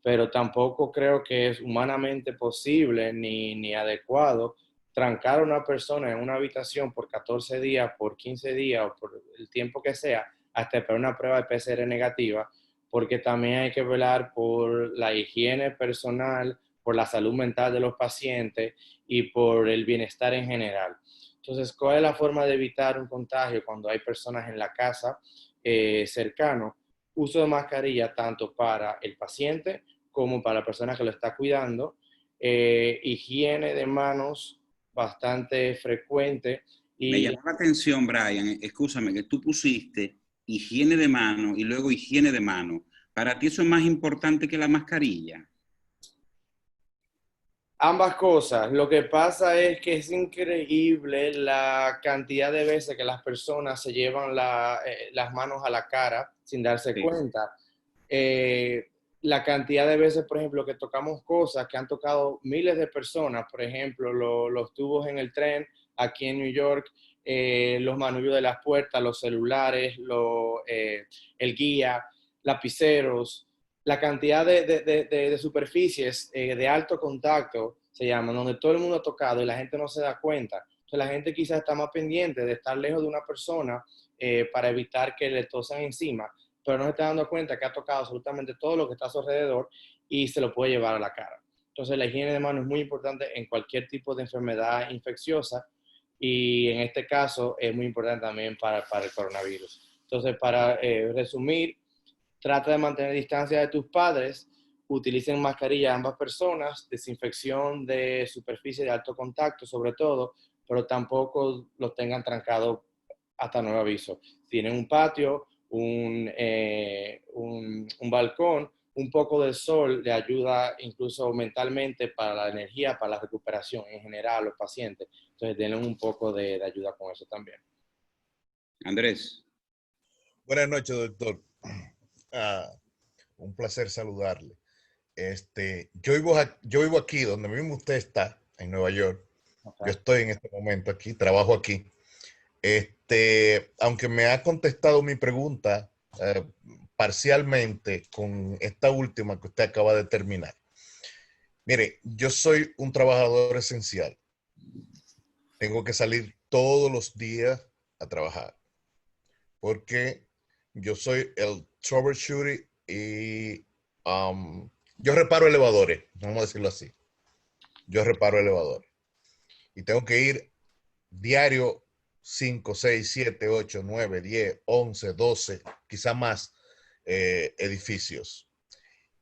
[SPEAKER 2] Pero tampoco creo que es humanamente posible ni adecuado trancar a una persona en una habitación por 14 días, por 15 días o por el tiempo que sea, hasta esperar una prueba de PCR negativa, porque también hay que velar por la higiene personal, por la salud mental de los pacientes y por el bienestar en general. Entonces, ¿cuál es la forma de evitar un contagio cuando hay personas en la casa cercano? Uso de mascarilla tanto para el paciente como para la persona que lo está cuidando, higiene de manos bastante frecuente.
[SPEAKER 1] Me llamó la atención, Brian, escúchame, que tú pusiste higiene de mano y luego higiene de mano. ¿Para ti eso es más importante que la mascarilla?
[SPEAKER 2] Ambas cosas. Lo que pasa es que es increíble la cantidad de veces que las personas se llevan las manos a la cara sin darse cuenta. La cantidad de veces, por ejemplo, que tocamos cosas que han tocado miles de personas, por ejemplo, los tubos en el tren aquí en New York, los manubrios de las puertas, los celulares, el guía, lapiceros, la cantidad de superficies de alto contacto, se llaman, donde todo el mundo ha tocado y la gente no se da cuenta. Entonces la gente quizás está más pendiente de estar lejos de una persona para evitar que le tosen encima, pero no se está dando cuenta que ha tocado absolutamente todo lo que está a su alrededor y se lo puede llevar a la cara. Entonces la higiene de manos es muy importante en cualquier tipo de enfermedad infecciosa y en este caso es muy importante también para el coronavirus. Entonces, para resumir, trata de mantener distancia de tus padres, utilicen mascarilla ambas personas, desinfección de superficie de alto contacto sobre todo, pero tampoco los tengan trancados hasta nuevo aviso. Tienen un patio, un balcón, un poco de sol le ayuda incluso mentalmente para la energía, para la recuperación en general a los pacientes. Entonces, denle un poco de ayuda con eso también.
[SPEAKER 1] Andrés.
[SPEAKER 7] Buenas noches, doctor. Un placer saludarle. Yo vivo aquí, donde mismo usted está, en Nueva York. Okay. Yo estoy en este momento aquí, trabajo aquí. Aunque me ha contestado mi pregunta parcialmente con esta última que usted acaba de terminar. Mire, yo soy un trabajador esencial. Tengo que salir todos los días a trabajar porque yo soy el troubleshooter y yo reparo elevadores, vamos a decirlo así. Yo reparo elevadores y tengo que ir diario 5, 6, 7, 8, 9, 10, 11, 12, quizá más edificios.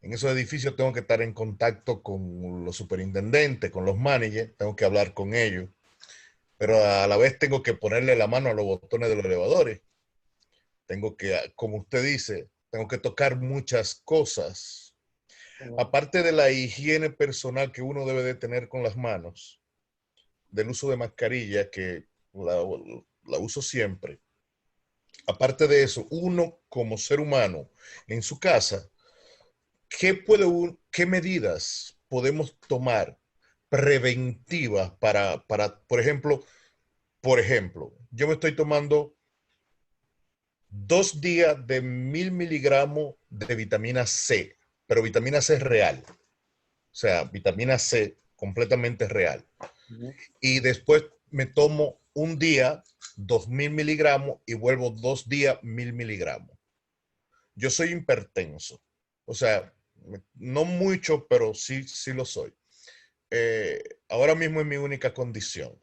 [SPEAKER 7] En esos edificios tengo que estar en contacto con los superintendentes, con los managers, tengo que hablar con ellos, pero a la vez tengo que ponerle la mano a los botones de los elevadores. Tengo que, como usted dice, tengo que tocar muchas cosas. Aparte de la higiene personal que uno debe de tener con las manos, del uso de mascarilla, que la uso siempre. Aparte de eso, uno como ser humano en su casa, ¿qué medidas podemos tomar preventivas para por ejemplo, yo me estoy tomando 2 días de 1000 miligramos de vitamina C, pero vitamina C es real. O sea, vitamina C completamente real. Y después me tomo un día 2000 miligramos y vuelvo 2 días 1000 miligramos. Yo soy hipertenso. O sea, no mucho, pero sí lo soy. Ahora mismo es mi única condición.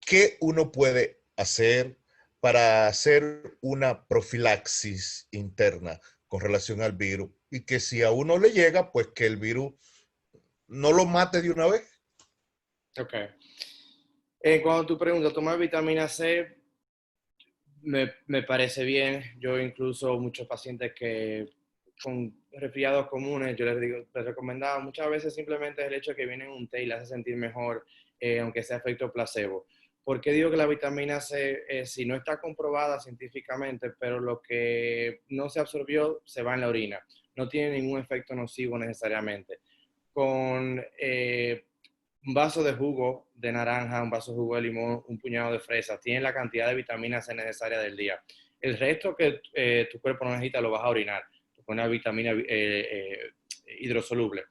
[SPEAKER 7] ¿Qué uno puede hacer para hacer una profilaxis interna con relación al virus? Y que si a uno le llega, pues que el virus no lo mate de una vez.
[SPEAKER 2] Ok. Cuando tú preguntas, tomar vitamina C, me parece bien. Yo incluso muchos pacientes que con resfriados comunes, yo les recomendaba muchas veces simplemente el hecho de que vienen un té y les hace sentir mejor, aunque sea efecto placebo. ¿Por qué digo que la vitamina C, si no está comprobada científicamente, pero lo que no se absorbió se va en la orina? No tiene ningún efecto nocivo necesariamente. Con un vaso de jugo de naranja, un vaso de jugo de limón, un puñado de fresa, tiene la cantidad de vitamina C necesaria del día. El resto que tu cuerpo no necesita lo vas a orinar, con una vitamina hidrosoluble.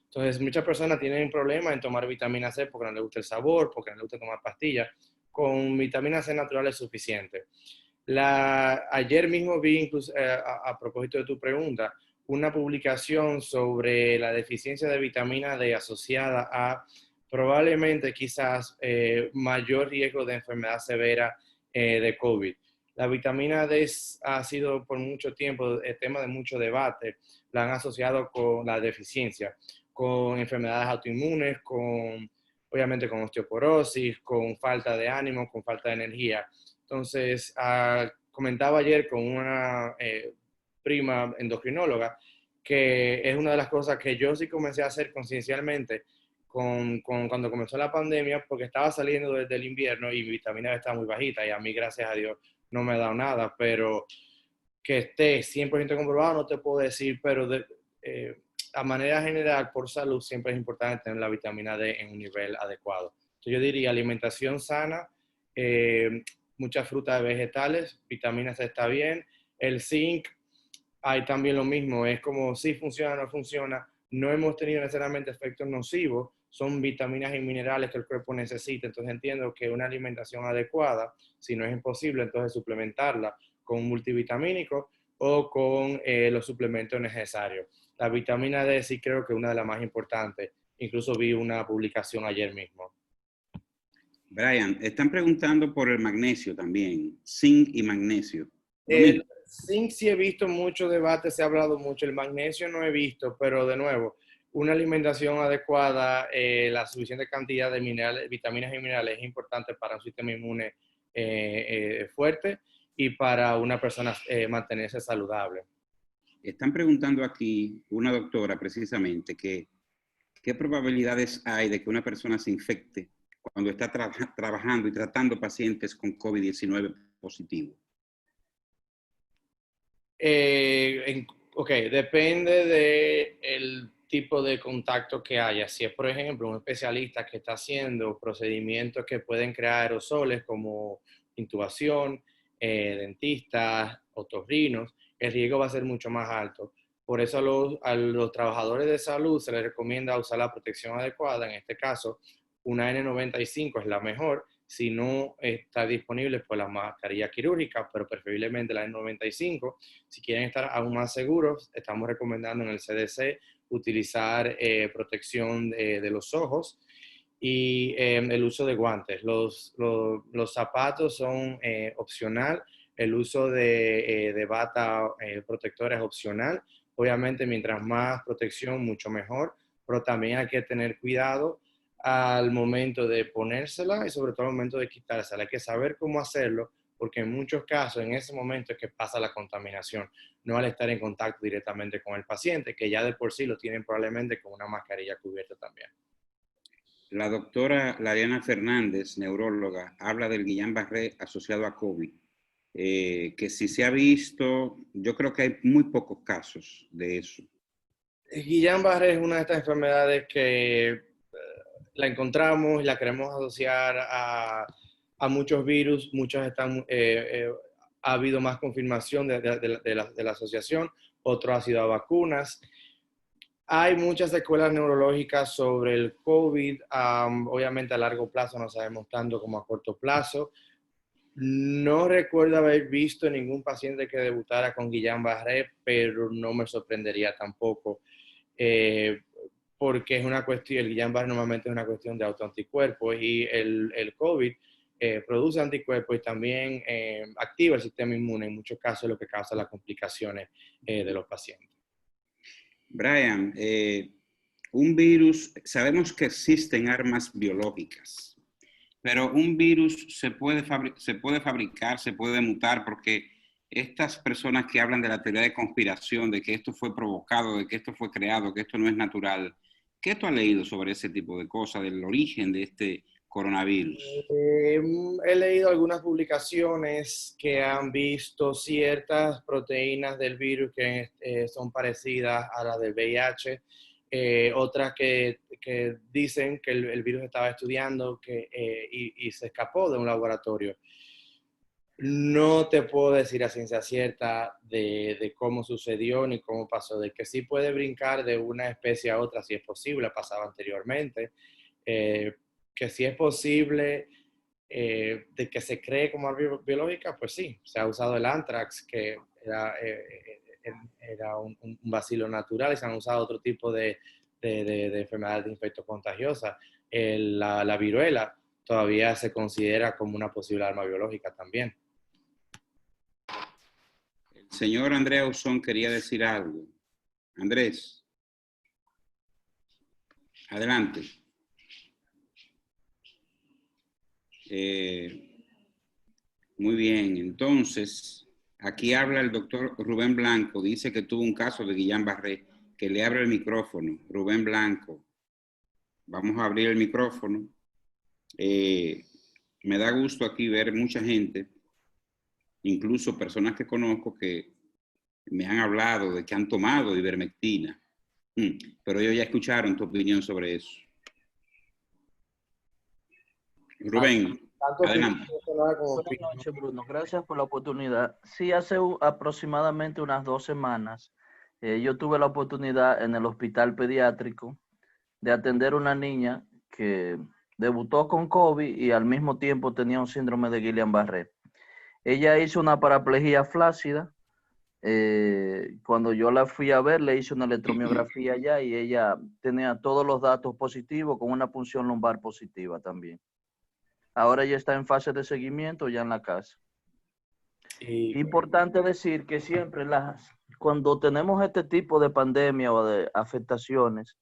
[SPEAKER 2] Entonces, muchas personas tienen un problema en tomar vitamina C porque no les gusta el sabor, porque no les gusta tomar pastillas. Con vitamina C natural es suficiente. Ayer mismo vi, incluso, a propósito de tu pregunta, una publicación sobre la deficiencia de vitamina D asociada a probablemente quizás mayor riesgo de enfermedad severa de COVID. La vitamina D ha sido por mucho tiempo el tema de mucho debate. La han asociado con la deficiencia, con enfermedades autoinmunes, obviamente con osteoporosis, con falta de ánimo, con falta de energía. Entonces, comentaba ayer con una prima endocrinóloga que es una de las cosas que yo sí comencé a hacer conciencialmente cuando comenzó la pandemia, porque estaba saliendo desde el invierno y mi vitamina D estaba muy bajita y a mí, gracias a Dios, no me ha dado nada, pero que esté 100% comprobado no te puedo decir, pero a manera general, por salud, siempre es importante tener la vitamina D en un nivel adecuado. Entonces yo diría alimentación sana, muchas frutas y vegetales, vitamina C está bien, el zinc, hay también lo mismo, es como si funciona o no funciona. No hemos tenido necesariamente efectos nocivos, son vitaminas y minerales que el cuerpo necesita. Entonces entiendo que una alimentación adecuada, si no es imposible, entonces suplementarla con un multivitamínico o con los suplementos necesarios. La vitamina D sí creo que es una de las más importantes. Incluso vi una publicación ayer mismo.
[SPEAKER 1] Brian, están preguntando por el magnesio también, zinc y magnesio.
[SPEAKER 2] El zinc sí he visto mucho debate, se ha hablado mucho. El magnesio no he visto, pero de nuevo, una alimentación adecuada, la suficiente cantidad de minerales, vitaminas y minerales es importante para un sistema inmune fuerte y para una persona mantenerse saludable.
[SPEAKER 1] Están preguntando aquí una doctora precisamente que qué probabilidades hay de que una persona se infecte cuando está trabajando y tratando pacientes con COVID-19 positivo.
[SPEAKER 2] Ok, depende del tipo de contacto que haya. Si es, por ejemplo, un especialista que está haciendo procedimientos que pueden crear aerosoles como intubación, dentistas, otorrinos, el riesgo va a ser mucho más alto. Por eso a los trabajadores de salud se les recomienda usar la protección adecuada. En este caso, una N95 es la mejor. Si no está disponible, pues la mascarilla quirúrgica, pero preferiblemente la N95. Si quieren estar aún más seguros, estamos recomendando en el CDC utilizar protección de los ojos y el uso de guantes. Los zapatos son opcional, el uso de bata protectora es opcional. Obviamente, mientras más protección, mucho mejor, pero también hay que tener cuidado al momento de ponérsela y sobre todo al momento de quitársela. Hay que saber cómo hacerlo, porque en muchos casos en ese momento es que pasa la contaminación, no al estar en contacto directamente con el paciente, que ya de por sí lo tienen probablemente con una mascarilla cubierta también.
[SPEAKER 1] La doctora Lariana Fernández, neuróloga, habla del Guillain-Barré asociado a COVID, que si se ha visto, yo creo que hay muy pocos casos de eso.
[SPEAKER 2] Guillain-Barré es una de estas enfermedades que la encontramos y la queremos asociar a muchos virus, muchos están, ha habido más confirmación de la asociación, otro ha sido a vacunas. Hay muchas secuelas neurológicas sobre el COVID, obviamente a largo plazo no sabemos tanto como a corto plazo. No recuerdo haber visto ningún paciente que debutara con Guillain-Barré, pero no me sorprendería tampoco. Porque es una cuestión, el Guillain-Barré normalmente es una cuestión de autoanticuerpos y el COVID produce anticuerpos y también activa el sistema inmune, en muchos casos lo que causa las complicaciones de los pacientes.
[SPEAKER 1] Brian, un virus, sabemos que existen armas biológicas, pero un virus se puede fabricar, se puede mutar, porque estas personas que hablan de la teoría de conspiración, de que esto fue provocado, de que esto fue creado, que esto no es natural, ¿qué tú has leído sobre ese tipo de cosas, del origen de este coronavirus?
[SPEAKER 2] He leído algunas publicaciones que han visto ciertas proteínas del virus que son parecidas a las del VIH, otras que dicen que el virus estaba estudiando y se escapó de un laboratorio. No te puedo decir a ciencia cierta de cómo sucedió ni cómo pasó, de que sí puede brincar de una especie a otra, si es posible, pasaba anteriormente, que si es posible de que se cree como arma biológica, pues sí, se ha usado el anthrax, que era un bacilo natural, y se han usado otro tipo de enfermedades de infectos contagiosas. La viruela todavía se considera como una posible arma biológica también.
[SPEAKER 1] El señor Andrés Ausón quería decir algo. Andrés, adelante. Muy bien, entonces, aquí habla el doctor Rubén Blanco, dice que tuvo un caso de Guillain-Barré, que le abre el micrófono. Rubén Blanco, vamos a abrir el micrófono. Me da gusto aquí ver mucha gente, incluso personas que conozco que me han hablado de que han tomado ivermectina, pero ellos ya escucharon tu opinión sobre eso. Rubén.
[SPEAKER 2] Tanto
[SPEAKER 1] Adelante.
[SPEAKER 2] personal como
[SPEAKER 6] Buenas noches, Bruno. Gracias por la oportunidad. Sí, hace aproximadamente unas 2 semanas, yo tuve la oportunidad en el hospital pediátrico de atender a una niña que debutó con COVID y al mismo tiempo tenía un síndrome de Guillain-Barré. Ella hizo una paraplegia flácida. Cuando yo la fui a ver, le hice una electromiografía allá y ella tenía todos los datos positivos con una punción lumbar positiva también. Ahora ella está en fase de seguimiento ya en la casa. Importante decir que siempre cuando tenemos este tipo de pandemia o de afectaciones,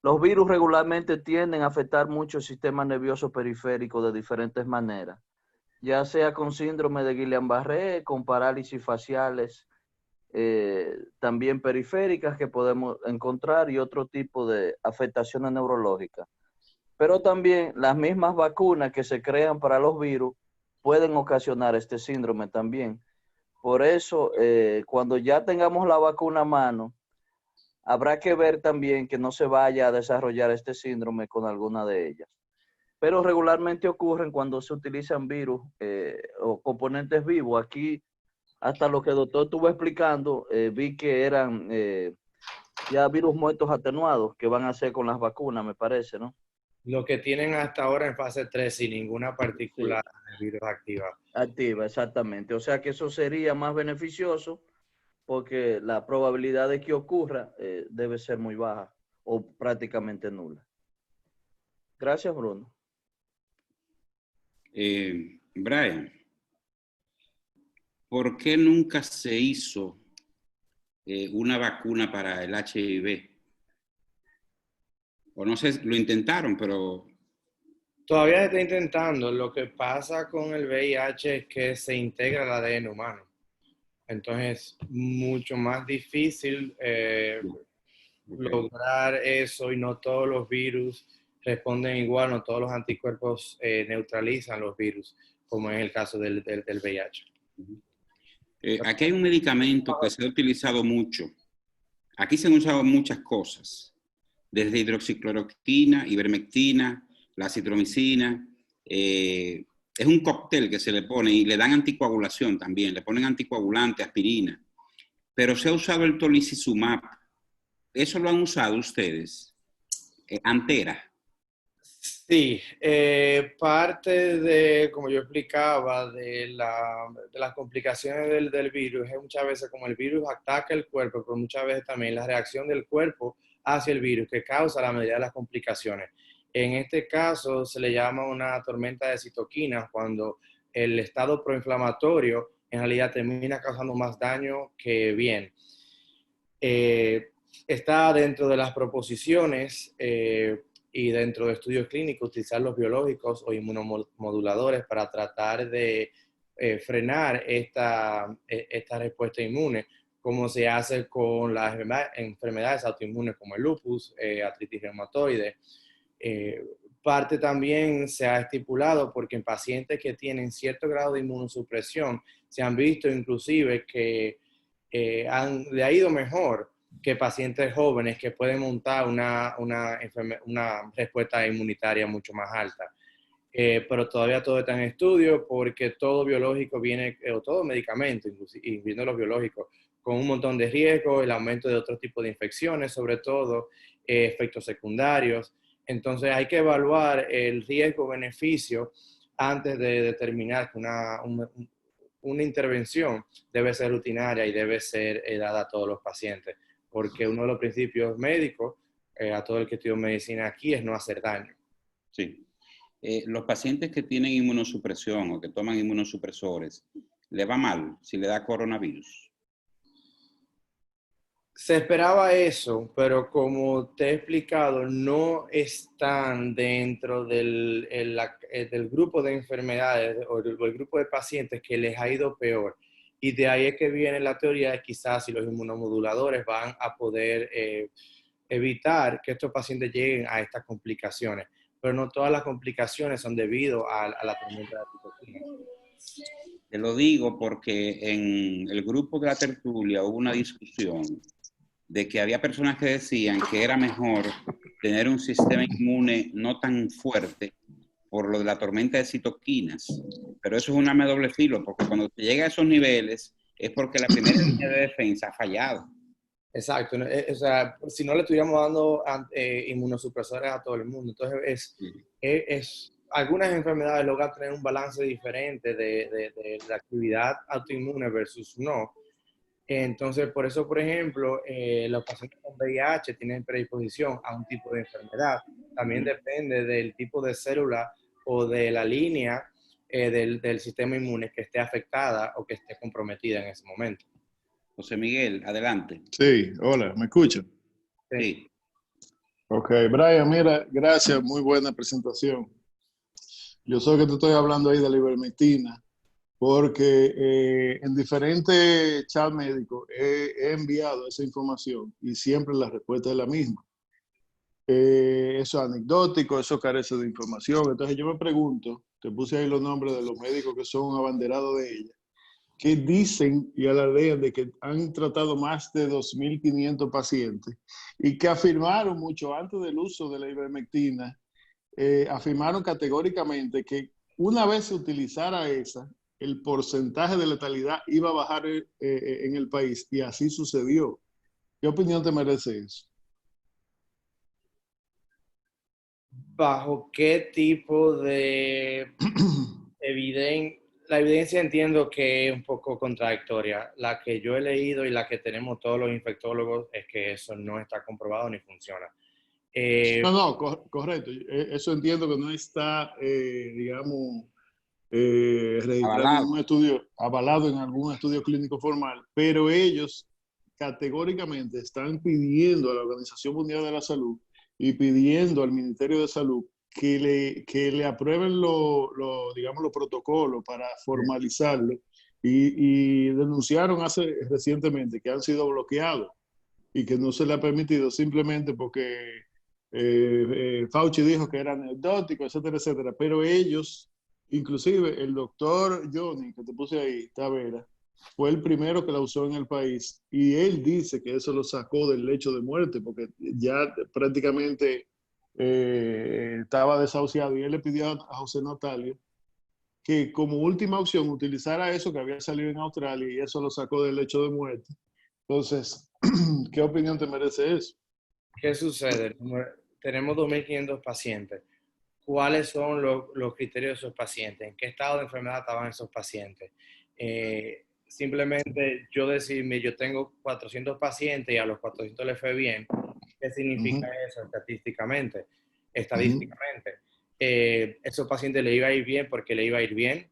[SPEAKER 6] los virus regularmente tienden a afectar mucho el sistema nervioso periférico de diferentes maneras, ya sea con síndrome de Guillain-Barré, con parálisis faciales, también periféricas que podemos encontrar y otro tipo de afectaciones neurológicas. Pero también las mismas vacunas que se crean para los virus pueden ocasionar este síndrome también. Por eso, cuando ya tengamos la vacuna a mano, habrá que ver también que no se vaya a desarrollar este síndrome con alguna de ellas. Pero regularmente ocurren cuando se utilizan virus o componentes vivos. Aquí, hasta lo que el doctor estuvo explicando, vi que eran ya virus muertos atenuados que van a hacer con las vacunas, me parece, ¿no?
[SPEAKER 2] Lo que tienen hasta ahora en fase 3 sin ninguna particular
[SPEAKER 6] Sí.
[SPEAKER 2] virus activa.
[SPEAKER 6] Activa, exactamente. O sea que eso sería más beneficioso porque la probabilidad de que ocurra debe ser muy baja o prácticamente nula. Gracias, Bruno.
[SPEAKER 1] Brian, ¿por qué nunca se hizo una vacuna para el HIV? O no sé, lo intentaron, pero...
[SPEAKER 2] Todavía se está intentando. Lo que pasa con el VIH es que se integra al ADN humano. Entonces, mucho más difícil lograr eso y no todos los virus responden igual, no todos los anticuerpos neutralizan los virus, como es el caso del VIH.
[SPEAKER 1] Aquí hay un medicamento que se ha utilizado mucho. Aquí se han usado muchas cosas, desde hidroxicloroquina, ivermectina, la citromicina. Es un cóctel que se le pone y le dan anticoagulación también, le ponen anticoagulante, aspirina. Pero se ha usado el tolicizumab. ¿Eso lo han usado ustedes? Antera.
[SPEAKER 2] Sí, parte de, como yo explicaba, de las complicaciones del virus es muchas veces como el virus ataca el cuerpo, pero muchas veces también la reacción del cuerpo hacia el virus que causa la mayoría de las complicaciones. En este caso se le llama una tormenta de citoquinas cuando el estado proinflamatorio en realidad termina causando más daño que bien. Está dentro de las proposiciones y dentro de estudios clínicos utilizar los biológicos o inmunomoduladores para tratar de frenar esta respuesta inmune, como se hace con las enfermedades autoinmunes como el lupus, artritis reumatoide. Parte también se ha estipulado porque en pacientes que tienen cierto grado de inmunosupresión se han visto inclusive que le ha ido mejor que pacientes jóvenes que pueden montar una respuesta inmunitaria mucho más alta. Pero todavía todo está en estudio porque todo biológico viene, o todo medicamento, incluyendo los biológicos, con un montón de riesgos, el aumento de otro tipo de infecciones, sobre todo efectos secundarios. Entonces hay que evaluar el riesgo-beneficio antes de determinar que una intervención debe ser rutinaria y debe ser dada a todos los pacientes, porque uno de los principios médicos a todo el que estudia medicina aquí es no hacer daño.
[SPEAKER 1] Sí. Los pacientes que tienen inmunosupresión o que toman inmunosupresores, ¿le va mal si le da coronavirus?
[SPEAKER 2] Se esperaba eso, pero como te he explicado, no están dentro del grupo de enfermedades o el grupo de pacientes que les ha ido peor. Y de ahí es que viene la teoría de quizás si los inmunomoduladores van a poder evitar que estos pacientes lleguen a estas complicaciones. Pero no todas las complicaciones son debido a la tormenta de citoquinas.
[SPEAKER 1] Te lo digo porque en el grupo de la tertulia hubo una discusión de que había personas que decían que era mejor tener un sistema inmune no tan fuerte por lo de la tormenta de citoquinas, pero eso es un arma de doble filo, porque cuando se llega a esos niveles es porque la primera línea de defensa ha fallado.
[SPEAKER 2] Exacto. O sea, si no le estuviéramos dando inmunosupresores a todo el mundo. Entonces, algunas enfermedades logran tener un balance diferente de la actividad autoinmune versus no. Entonces, por eso, por ejemplo, los pacientes con VIH tienen predisposición a un tipo de enfermedad. También depende del tipo de célula o de la línea del sistema inmune que esté afectada o que esté comprometida en ese momento.
[SPEAKER 1] José Miguel, adelante.
[SPEAKER 8] Sí, hola, ¿me escuchan?
[SPEAKER 1] Sí.
[SPEAKER 8] Ok, Brian, mira, gracias, muy buena presentación. Yo sé que te estoy hablando ahí de la ivermectina, porque en diferentes chats médicos he enviado esa información y siempre la respuesta es la misma. Eso es anecdótico, eso carece de información. Entonces yo me pregunto, te puse ahí los nombres de los médicos que son abanderados de ella, que dicen y alardean de que han tratado más de 2.500 pacientes y que afirmaron mucho antes del uso de la ivermectina, afirmaron categóricamente que una vez se utilizara esa, el porcentaje de letalidad iba a bajar en el país, y así sucedió. ¿Qué opinión te merece eso?
[SPEAKER 2] ¿Bajo qué tipo de evidencia? La evidencia entiendo que es un poco contradictoria. La que yo he leído y la que tenemos todos los infectólogos es que eso no está comprobado ni funciona.
[SPEAKER 8] No, correcto. Eso entiendo que no está, digamos, registrado en un estudio, avalado en algún estudio clínico formal, pero ellos categóricamente están pidiendo a la Organización Mundial de la Salud y pidiendo al Ministerio de Salud que le aprueben digamos, los protocolos para formalizarlo, y denunciaron recientemente que han sido bloqueados y que no se le ha permitido simplemente porque Fauci dijo que era anecdótico, etcétera, etcétera. Pero ellos, inclusive el doctor Johnny, que te puse ahí, Tavera, fue el primero que la usó en el país, y él dice que eso lo sacó del lecho de muerte porque ya prácticamente estaba desahuciado, y él le pidió a José Natalio que como última opción utilizara eso que había salido en Australia, y eso lo sacó del lecho de muerte. Entonces, ¿qué opinión te merece eso?
[SPEAKER 2] ¿Qué sucede? Tenemos 2.500 pacientes. ¿Cuáles son los criterios de esos pacientes? ¿En qué estado de enfermedad estaban esos pacientes? Simplemente yo decirme, yo tengo 400 pacientes y a los 400 les fue bien. ¿Qué significa eso estadísticamente? Esos pacientes le iba a ir bien porque le iba a ir bien.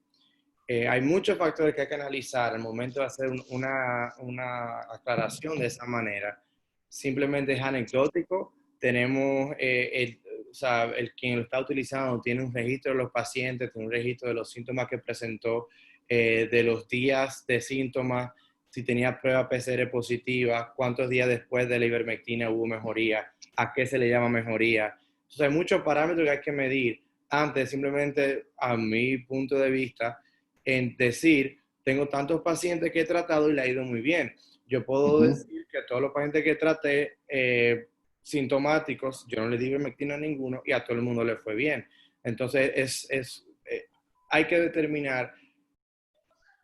[SPEAKER 2] Hay muchos factores que hay que analizar al momento de hacer una aclaración de esa manera. Simplemente es anecdótico. Tenemos quien lo está utilizando tiene un registro de los pacientes, tiene un registro de los síntomas que presentó, de los días de síntomas, si tenía prueba PCR positiva, cuántos días después de la ivermectina hubo mejoría, a qué se le llama mejoría. Entonces hay muchos parámetros que hay que medir antes, simplemente a mi punto de vista, en decir, tengo tantos pacientes que he tratado y le ha ido muy bien. Yo puedo decir que a todos los pacientes que traté sintomáticos, yo no le di ivermectina a ninguno y a todo el mundo le fue bien. Entonces, hay que determinar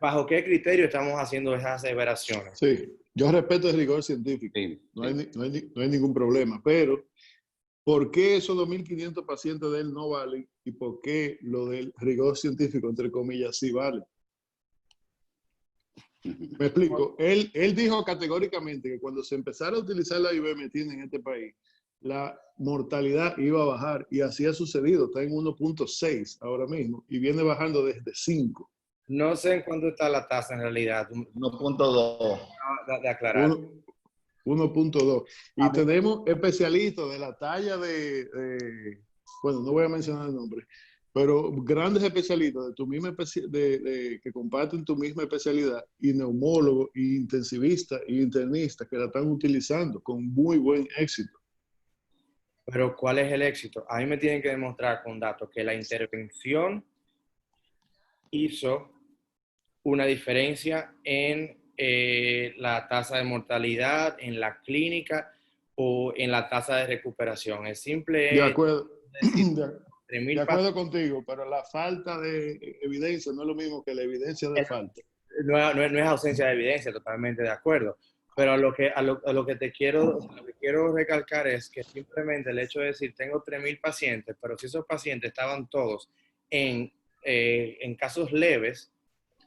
[SPEAKER 2] bajo qué criterio estamos haciendo esas aseveraciones.
[SPEAKER 8] Sí, yo respeto el rigor científico,
[SPEAKER 1] Sí.
[SPEAKER 8] No hay ningún problema, pero ¿por qué esos 2.500 pacientes de él no valen y por qué lo del rigor científico, entre comillas, sí vale? Me explico. Él dijo categóricamente que cuando se empezara a utilizar la ivermectina en este país, la mortalidad iba a bajar, y así ha sucedido. Está en 1.6 ahora mismo y viene bajando desde 5.
[SPEAKER 2] No sé en cuánto está la tasa en realidad.
[SPEAKER 3] 1.2.
[SPEAKER 2] De aclarar.
[SPEAKER 8] 1.2. Y tenemos especialistas de la talla bueno, no voy a mencionar el nombre, pero grandes especialistas de tu misma que comparten tu misma especialidad, y neumólogos, y intensivistas, y internistas que la están utilizando con muy buen éxito.
[SPEAKER 2] Pero ¿cuál es el éxito? A mí me tienen que demostrar con datos que la intervención hizo una diferencia en la tasa de mortalidad, en la clínica o en la tasa de recuperación. Es simple.
[SPEAKER 8] De acuerdo. De acuerdo contigo, pero la falta de evidencia no es lo mismo que la evidencia de falta.
[SPEAKER 2] No es ausencia de evidencia, totalmente de acuerdo. Pero a lo que quiero recalcar es que simplemente el hecho de decir, tengo 3.000 pacientes, pero si esos pacientes estaban todos en casos leves,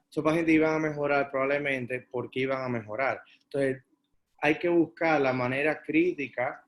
[SPEAKER 2] esos pacientes iban a mejorar probablemente porque iban a mejorar. Entonces, hay que buscar la manera crítica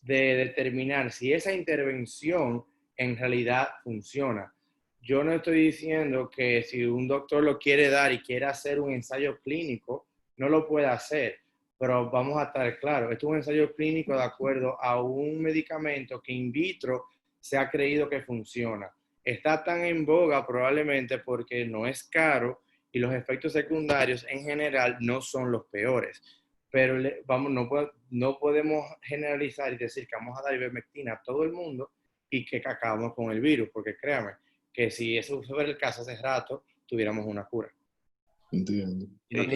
[SPEAKER 2] de determinar si esa intervención en realidad funciona. Yo no estoy diciendo que si un doctor lo quiere dar y quiere hacer un ensayo clínico, no lo puede hacer, pero vamos a estar claros, esto es un ensayo clínico de acuerdo a un medicamento que in vitro se ha creído que funciona. Está tan en boga probablemente porque no es caro y los efectos secundarios en general no son los peores. Pero no podemos generalizar y decir que vamos a dar ivermectina a todo el mundo y que acabamos con el virus, porque créame, que si eso fuera el caso hace rato, tuviéramos una cura.
[SPEAKER 8] Entiendo.
[SPEAKER 2] Y no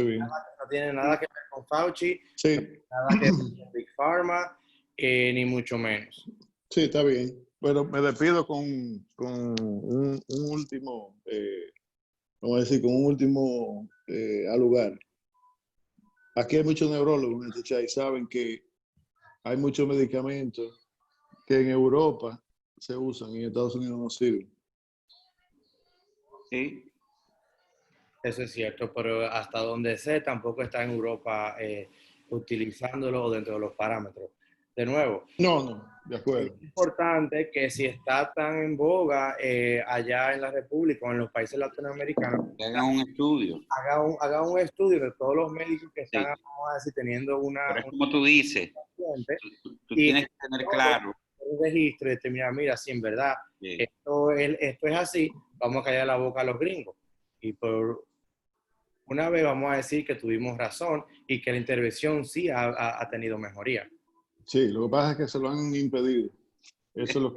[SPEAKER 2] tiene nada que ver con Fauci,
[SPEAKER 8] sí.
[SPEAKER 2] Nada que ver con Big Pharma, ni mucho menos.
[SPEAKER 8] Sí, está bien. Bueno, me despido con un último, vamos a decir, con un último lugar. Aquí hay muchos neurólogos en este chat y saben que hay muchos medicamentos que en Europa se usan y en Estados Unidos no sirven.
[SPEAKER 1] Sí.
[SPEAKER 2] Eso es cierto, pero hasta donde sé, tampoco está en Europa utilizándolo o dentro de los parámetros. De nuevo.
[SPEAKER 8] No, de acuerdo.
[SPEAKER 2] Es importante que si está tan en boga allá en la República o en los países latinoamericanos,
[SPEAKER 1] que hagan un estudio.
[SPEAKER 2] Haga un estudio de todos los médicos que están, vamos a decir, teniendo una...
[SPEAKER 1] Pero es como tú dices, tú tienes que tener claro.
[SPEAKER 2] Un registro y determinar, mira, si en verdad esto es así, vamos a callar la boca a los gringos. Y por una vez vamos a decir que tuvimos razón y que la intervención sí ha tenido mejoría.
[SPEAKER 8] Sí, lo que pasa es que se lo han impedido. Eso es lo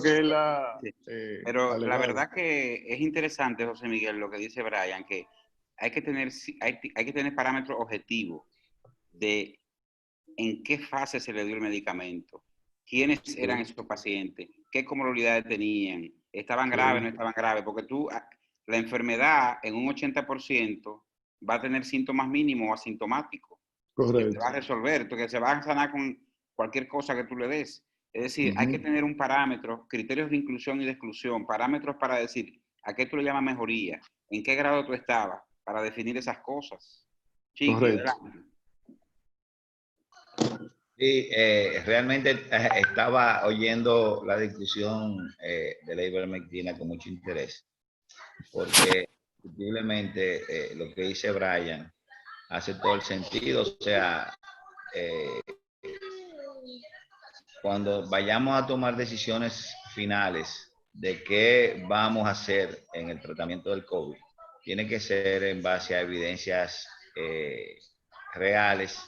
[SPEAKER 8] que él ha...
[SPEAKER 1] Pero alegado. La verdad que es interesante, José Miguel, lo que dice Brian, que hay que tener parámetros objetivos de en qué fase se le dio el medicamento, quiénes eran esos pacientes, qué comorbilidades tenían, estaban graves, no estaban graves, porque la enfermedad en un 80% va a tener síntomas mínimos o asintomáticos.
[SPEAKER 8] Correcto.
[SPEAKER 1] Que se va a resolver, que se va a sanar con cualquier cosa que tú le des. Es decir, hay que tener un parámetro, criterios de inclusión y de exclusión, parámetros para decir a qué tú le llamas mejoría, en qué grado tú estabas, para definir esas cosas.
[SPEAKER 8] Correcto.
[SPEAKER 3] Sí, realmente estaba oyendo la discusión de la ivermectina con mucho interés, porque posiblemente lo que dice Brian hace todo el sentido. O sea, cuando vayamos a tomar decisiones finales de qué vamos a hacer en el tratamiento del COVID, tiene que ser en base a evidencias reales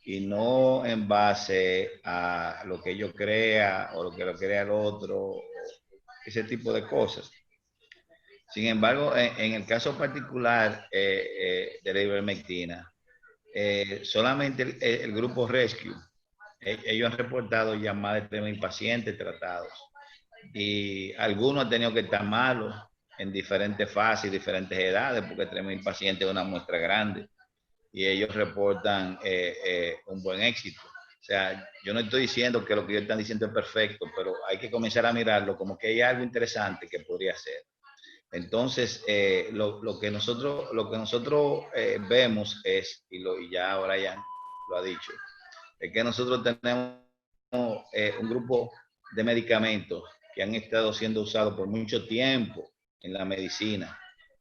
[SPEAKER 3] y no en base a lo que yo crea o lo que lo crea el otro, ese tipo de cosas. Sin embargo, en el caso particular de la ivermectina, solamente el grupo Rescue, ellos han reportado ya más de 3.000 pacientes tratados y algunos han tenido que estar malos en diferentes fases y diferentes edades, porque 3.000 pacientes es una muestra grande y ellos reportan un buen éxito. O sea, yo no estoy diciendo que lo que ellos están diciendo es perfecto, pero hay que comenzar a mirarlo como que hay algo interesante que podría ser. Entonces, lo que nosotros vemos es, y ya ahora ya lo ha dicho, es que nosotros tenemos un grupo de medicamentos que han estado siendo usados por mucho tiempo en la medicina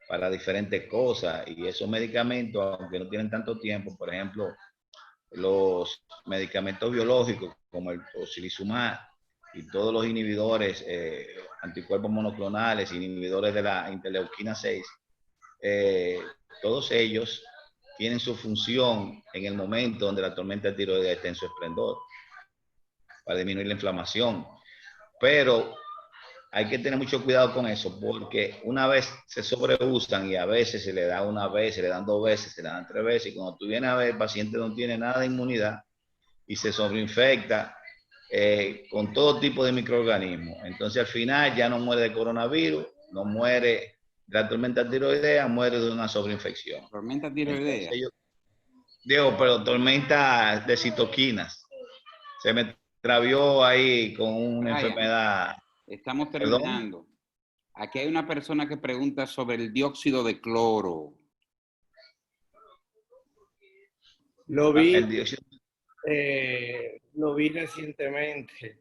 [SPEAKER 3] para diferentes cosas, y esos medicamentos, aunque no tienen tanto tiempo, por ejemplo, los medicamentos biológicos como el tocilizumab y todos los inhibidores, anticuerpos monoclonales, inhibidores de la interleuquina 6, todos ellos tienen su función en el momento donde la tormenta tiroidea está en su esplendor, para disminuir la inflamación. Pero hay que tener mucho cuidado con eso, porque una vez se sobreusan y a veces se le da una vez, se le dan 2 veces, se le dan 3 veces, y cuando tú vienes a ver, el paciente no tiene nada de inmunidad y se sobreinfecta con todo tipo de microorganismos. Entonces al final ya no muere de coronavirus, no muere de la tormenta tiroidea, muere de una sobreinfección.
[SPEAKER 1] Tormenta tiroidea.
[SPEAKER 3] Digo, pero tormenta de citoquinas. Se me travió ahí con una enfermedad.
[SPEAKER 1] Estamos terminando. ¿Perdón? Aquí hay una persona que pregunta sobre el dióxido de cloro.
[SPEAKER 2] Lo vi recientemente.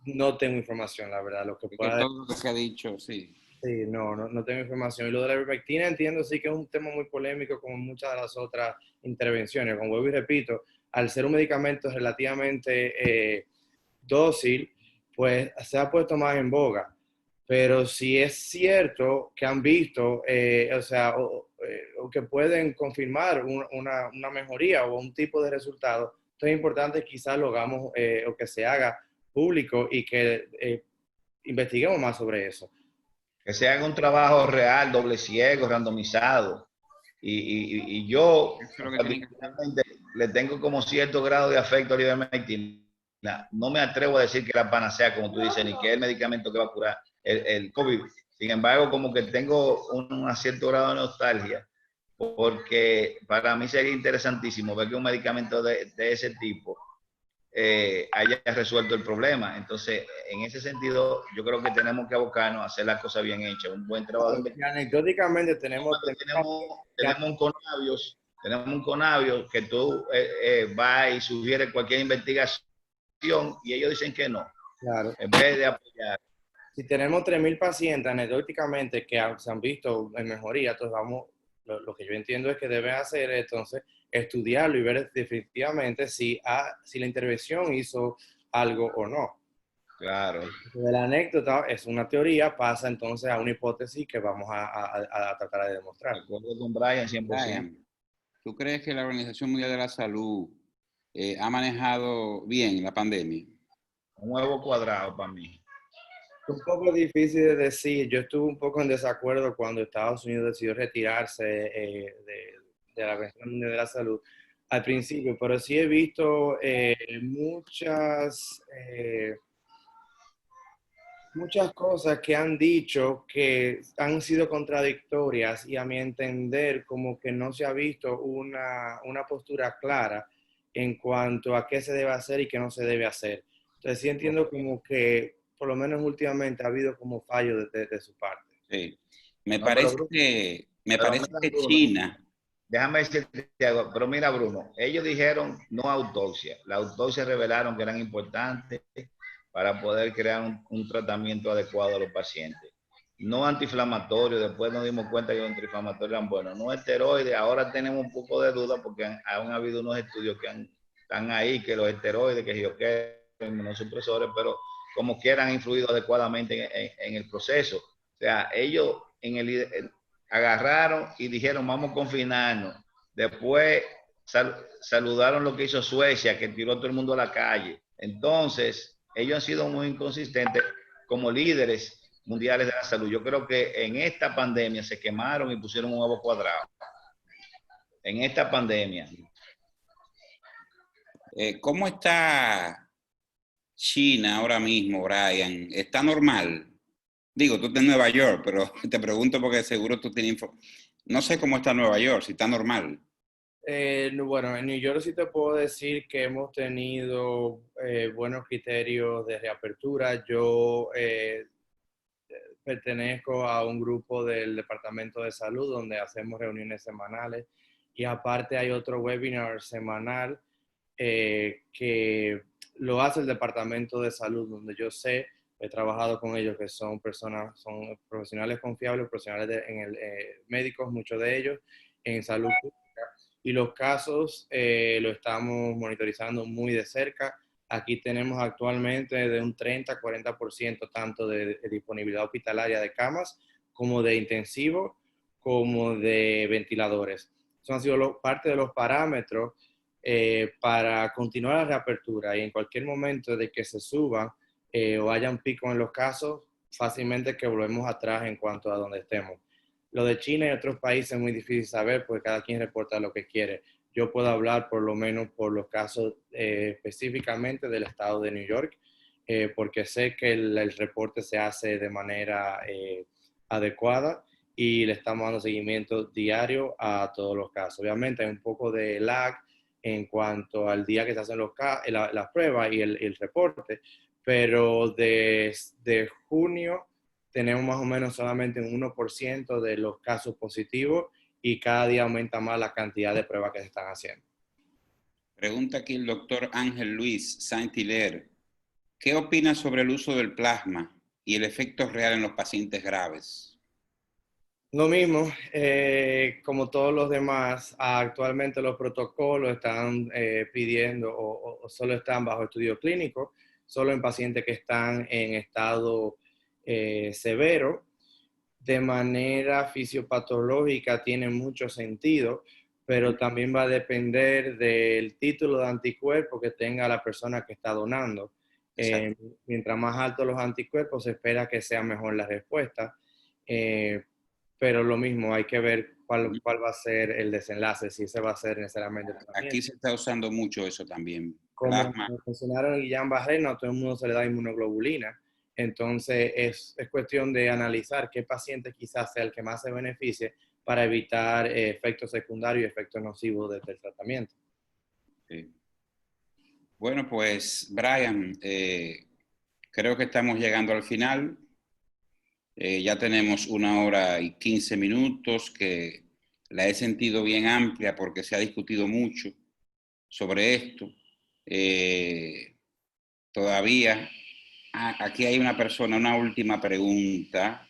[SPEAKER 2] No tengo información, la verdad. Lo que pueda
[SPEAKER 1] todo lo que se ha dicho, sí.
[SPEAKER 2] Sí, no tengo información. Y lo de la ivermectina entiendo sí que es un tema muy polémico como muchas de las otras intervenciones. Como vuelvo y repito, al ser un medicamento relativamente dócil, pues se ha puesto más en boga. Pero si es cierto que han visto, o que pueden confirmar una mejoría o un tipo de resultado, entonces es importante quizás lo hagamos o que se haga público y que investiguemos más sobre eso.
[SPEAKER 3] Que se haga un trabajo real, doble ciego, randomizado. Y yo le tengo como cierto grado de afecto a la ivermectina. No me atrevo a decir que la panacea, como tú dices, ni que es el medicamento que va a curar el COVID. Sin embargo, como que tengo un cierto grado de nostalgia, porque para mí sería interesantísimo ver que un medicamento de ese tipo haya resuelto el problema. Entonces, en ese sentido, yo creo que tenemos que abocarnos a hacer las cosas bien hechas, un buen trabajo.
[SPEAKER 2] Anecdóticamente tenemos
[SPEAKER 3] un Conabios que tú vas y sugieres cualquier investigación y ellos dicen que no.
[SPEAKER 2] Claro.
[SPEAKER 3] En vez de apoyar.
[SPEAKER 2] Si tenemos 3.000 pacientes anecdóticamente que se han visto en mejoría, entonces lo que yo entiendo es que deben hacer entonces estudiarlo y ver definitivamente si la intervención hizo algo o no.
[SPEAKER 3] Claro.
[SPEAKER 2] De la anécdota es una teoría, pasa entonces a una hipótesis que vamos a tratar de demostrar.
[SPEAKER 3] De acuerdo con Brian, 100%.
[SPEAKER 1] Brian, ¿tú crees que la Organización Mundial de la Salud ha manejado bien la pandemia?
[SPEAKER 3] Un huevo cuadrado para mí.
[SPEAKER 2] Un poco difícil de decir. Yo estuve un poco en desacuerdo cuando Estados Unidos decidió retirarse de la Organización Mundial de la Salud al principio, pero sí he visto muchas cosas que han dicho que han sido contradictorias y a mi entender como que no se ha visto una postura clara en cuanto a qué se debe hacer y qué no se debe hacer. Entonces sí entiendo como que por lo menos últimamente ha habido como fallo de su parte.
[SPEAKER 1] Sí. Me parece que China...
[SPEAKER 3] Déjame decirte algo, pero mira, Bruno, ellos dijeron no autopsia. La autopsia revelaron que eran importantes para poder crear un tratamiento adecuado a los pacientes. No antiinflamatorio, después nos dimos cuenta que los antiinflamatorios eran buenos. No esteroides, ahora tenemos un poco de duda porque han habido unos estudios que están ahí, que los esteroides, que yo quiero, inmunosupresores, pero como quieran han influido adecuadamente en el proceso. O sea, ellos agarraron y dijeron vamos a confinarnos. Después saludaron lo que hizo Suecia, que tiró a todo el mundo a la calle. Entonces, ellos han sido muy inconsistentes como líderes mundiales de la salud. Yo creo que en esta pandemia se quemaron y pusieron un huevo cuadrado. En esta pandemia.
[SPEAKER 1] ¿Cómo está China ahora mismo, Brian? ¿Está normal? Digo, tú estás en Nueva York, pero te pregunto porque seguro tú tienes no sé cómo está Nueva York, si está normal.
[SPEAKER 2] Bueno, en New York sí te puedo decir que hemos tenido buenos criterios de reapertura. Yo pertenezco a un grupo del Departamento de Salud donde hacemos reuniones semanales y aparte hay otro webinar semanal que lo hace el Departamento de Salud, donde yo sé, he trabajado con ellos, que son profesionales confiables, profesionales médicos, muchos de ellos, en salud pública. Y los casos lo estamos monitorizando muy de cerca. Aquí tenemos actualmente de un 30 a 40% tanto de disponibilidad hospitalaria de camas, como de intensivo, como de ventiladores. Eso han sido parte de los parámetros para continuar la reapertura y en cualquier momento de que se suban o haya un pico en los casos, fácilmente que volvemos atrás en cuanto a donde estemos. Lo de China y otros países es muy difícil saber porque cada quien reporta lo que quiere, Yo puedo hablar por lo menos por los casos específicamente del estado de New York, porque sé que el reporte se hace de manera adecuada y le estamos dando seguimiento diario a todos los casos. Obviamente hay un poco de lag en cuanto al día que se hacen las pruebas y el reporte, pero desde junio tenemos más o menos solamente un 1% de los casos positivos y cada día aumenta más la cantidad de pruebas que se están haciendo.
[SPEAKER 1] Pregunta aquí el doctor Ángel Luis Saint-Hilaire. ¿Qué opina sobre el uso del plasma y el efecto real en los pacientes graves?
[SPEAKER 2] Lo mismo, como todos los demás, actualmente los protocolos están pidiendo o solo están bajo estudio clínico, solo en pacientes que están en estado severo. De manera fisiopatológica tiene mucho sentido, pero también va a depender del título de anticuerpo que tenga la persona que está donando. Mientras más altos los anticuerpos, se espera que sea mejor la respuesta. Pero lo mismo, hay que ver cuál va a ser el desenlace, si se va a hacer necesariamente.
[SPEAKER 1] Aquí se está usando mucho eso también.
[SPEAKER 2] Como mencionaron el Guillain-Barré, no a todo el mundo se le da inmunoglobulina. Entonces es cuestión de analizar qué paciente quizás sea el que más se beneficie para evitar efectos secundarios y efectos nocivos del tratamiento.
[SPEAKER 1] Sí. Bueno, pues Brian, creo que estamos llegando al final. Ya tenemos 1 hora y 15 minutos que la he sentido bien amplia porque se ha discutido mucho sobre esto. Todavía, aquí hay una persona, una última pregunta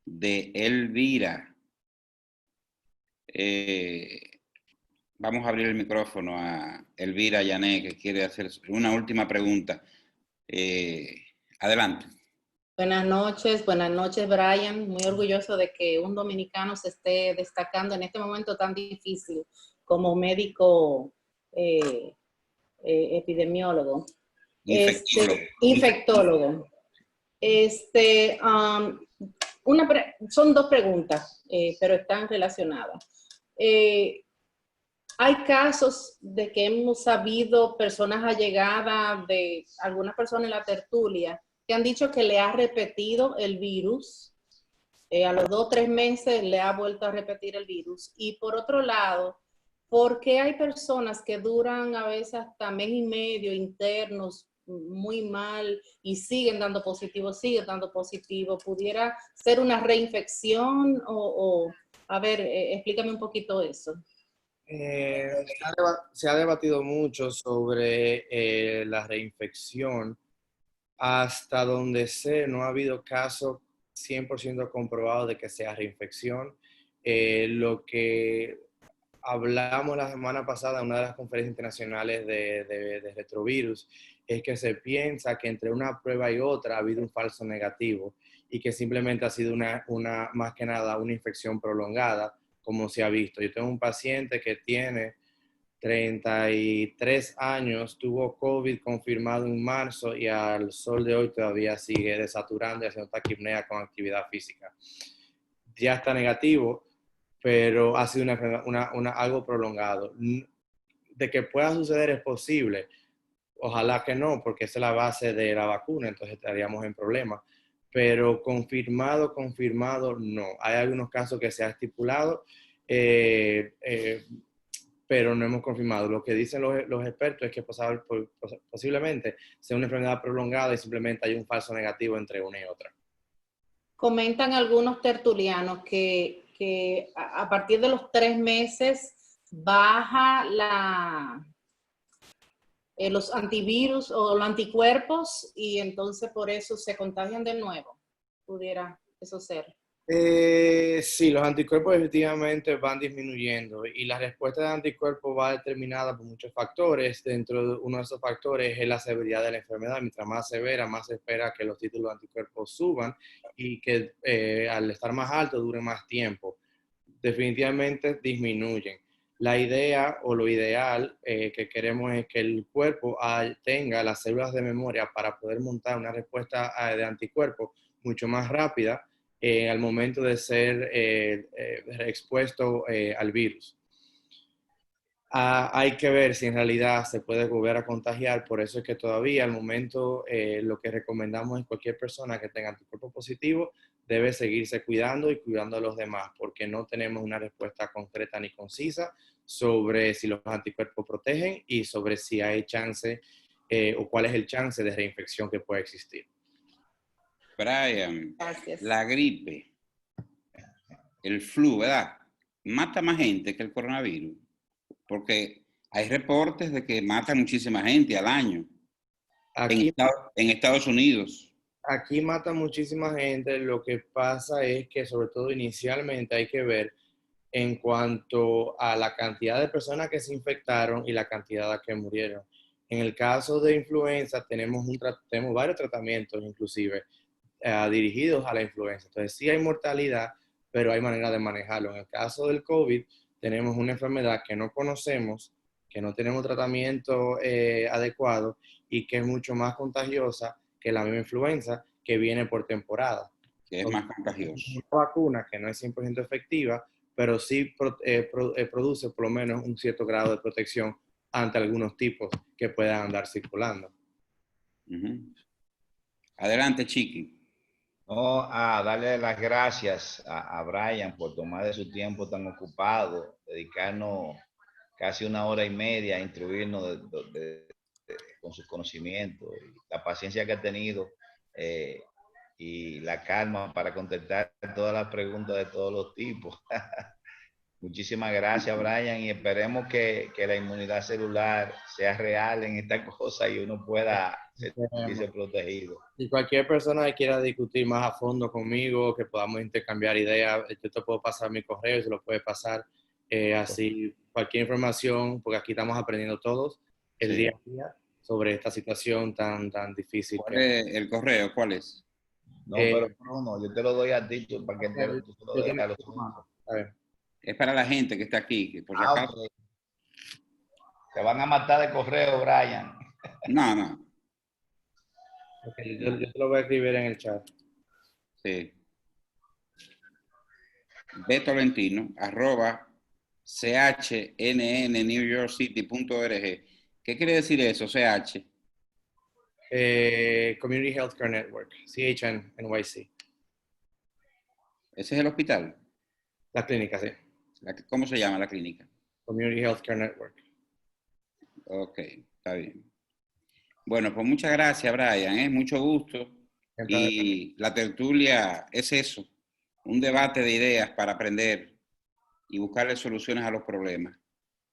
[SPEAKER 1] de Elvira. Vamos a abrir el micrófono a Elvira Yané, que quiere hacer una última pregunta. Adelante.
[SPEAKER 9] Buenas noches, Brian. Muy orgulloso de que un dominicano se esté destacando en este momento tan difícil como médico epidemiólogo. Infectólogo. Son 2 preguntas, pero están relacionadas. Hay casos de que hemos sabido personas allegadas de algunas personas en la tertulia que han dicho que le ha repetido el virus, a los 2 o 3 meses le ha vuelto a repetir el virus. Y por otro lado, ¿por qué hay personas que duran a veces hasta mes y medio internos muy mal y siguen dando positivo? ¿Pudiera ser una reinfección? A ver, explícame un poquito eso.
[SPEAKER 2] Se ha debatido mucho sobre la reinfección. Hasta donde sé, no ha habido caso 100% comprobado de que sea reinfección. Lo que hablamos la semana pasada en una de las conferencias internacionales de retrovirus es que se piensa que entre una prueba y otra ha habido un falso negativo y que simplemente ha sido más que nada una infección prolongada, como se ha visto. Yo tengo un paciente que tiene 33 años, tuvo COVID confirmado en marzo y al sol de hoy todavía sigue desaturando y haciendo taquipnea con actividad física. Ya está negativo, pero ha sido algo prolongado. De que pueda suceder es posible. Ojalá que no, porque esa es la base de la vacuna, entonces estaríamos en problemas. Pero confirmado, no. Hay algunos casos que se ha estipulado, pero no hemos confirmado. Lo que dicen los expertos es que posiblemente sea una enfermedad prolongada y simplemente hay un falso negativo entre una y otra.
[SPEAKER 9] Comentan algunos tertulianos que a partir de los 3 meses baja los antivirus o los anticuerpos y entonces por eso se contagian de nuevo. ¿Pudiera eso ser?
[SPEAKER 2] Sí, los anticuerpos efectivamente van disminuyendo y la respuesta de anticuerpos va determinada por muchos factores. Dentro de uno de esos factores es la severidad de la enfermedad. Mientras más severa, más se espera que los títulos de anticuerpos suban y que al estar más alto dure más tiempo. Definitivamente disminuyen. La idea o lo ideal que queremos es que el cuerpo tenga las células de memoria para poder montar una respuesta de anticuerpos mucho más rápida al momento de ser expuesto al virus. Hay que ver si en realidad se puede volver a contagiar, por eso es que todavía al momento lo que recomendamos es cualquier persona que tenga anticuerpo positivo debe seguirse cuidando y cuidando a los demás, porque no tenemos una respuesta concreta ni concisa sobre si los anticuerpos protegen y sobre si hay chance o cuál es el chance de reinfección que puede existir.
[SPEAKER 1] Brian,
[SPEAKER 9] Gracias.
[SPEAKER 1] la gripe, el flu, ¿verdad? Mata más gente que el coronavirus, porque hay reportes de que mata muchísima gente al año en Estados Unidos.
[SPEAKER 2] Aquí mata muchísima gente, lo que pasa es que sobre todo inicialmente hay que ver en cuanto a la cantidad de personas que se infectaron y la cantidad que murieron. En el caso de influenza tenemos varios tratamientos inclusive dirigidos a la influenza. Entonces sí hay mortalidad, pero hay manera de manejarlo. En el caso del COVID tenemos una enfermedad que no conocemos, que no tenemos tratamiento adecuado y que es mucho más contagiosa que la misma influenza que viene por temporada.
[SPEAKER 1] Que es más contagioso.
[SPEAKER 2] Una vacuna que no es 100% efectiva, pero sí produce por lo menos un cierto grado de protección ante algunos tipos que puedan andar circulando.
[SPEAKER 1] Adelante, Chiqui.
[SPEAKER 3] No, darle las gracias a Brian por tomar de su tiempo tan ocupado, dedicarnos casi 1 hora y media a instruirnos con sus conocimientos, y la paciencia que ha tenido y la calma para contestar todas las preguntas de todos los tipos. Muchísimas gracias, Brian, y esperemos que la inmunidad celular sea real en esta cosa y uno pueda sentirse protegido.
[SPEAKER 2] Y cualquier persona que quiera discutir más a fondo conmigo, que podamos intercambiar ideas, yo te puedo pasar mi correo, se lo puede pasar. Así, cualquier información, porque aquí estamos aprendiendo todos el día a día sobre esta situación tan difícil.
[SPEAKER 1] ¿Cuál es el correo? ¿Cuál es?
[SPEAKER 3] No, pero no, yo te lo doy a ti para que tú se lo des a los otros.
[SPEAKER 2] A ver.
[SPEAKER 1] Es para la gente que está aquí, que por si acaso.
[SPEAKER 3] Okay. Te van a matar de correo, Brian.
[SPEAKER 1] No.
[SPEAKER 2] Okay, yo te lo voy a escribir en el chat.
[SPEAKER 1] Sí. Betolentino, @chnnnewyorkcity.org. ¿Qué quiere decir eso, CH?
[SPEAKER 2] Community Healthcare Network, CHNYC.
[SPEAKER 1] ¿Ese es el hospital?
[SPEAKER 2] La clínica, sí.
[SPEAKER 1] ¿Cómo se llama la clínica?
[SPEAKER 2] Community Healthcare Network.
[SPEAKER 1] Ok, está bien. Bueno, pues muchas gracias, Brian. Mucho gusto. Y la tertulia es eso, un debate de ideas para aprender y buscarle soluciones a los problemas.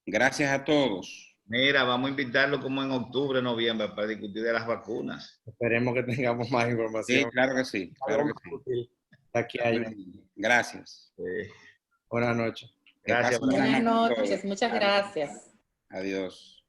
[SPEAKER 1] Gracias a todos.
[SPEAKER 3] Mira, vamos a invitarlo como en octubre, noviembre, para discutir de las vacunas.
[SPEAKER 2] Esperemos que tengamos más información.
[SPEAKER 1] Sí, claro que sí. Claro que sí.
[SPEAKER 2] Aquí hay.
[SPEAKER 1] Gracias.
[SPEAKER 3] Sí.
[SPEAKER 2] Buenas noches.
[SPEAKER 3] Gracias.
[SPEAKER 9] Buenas noches, muchas gracias.
[SPEAKER 1] Adiós.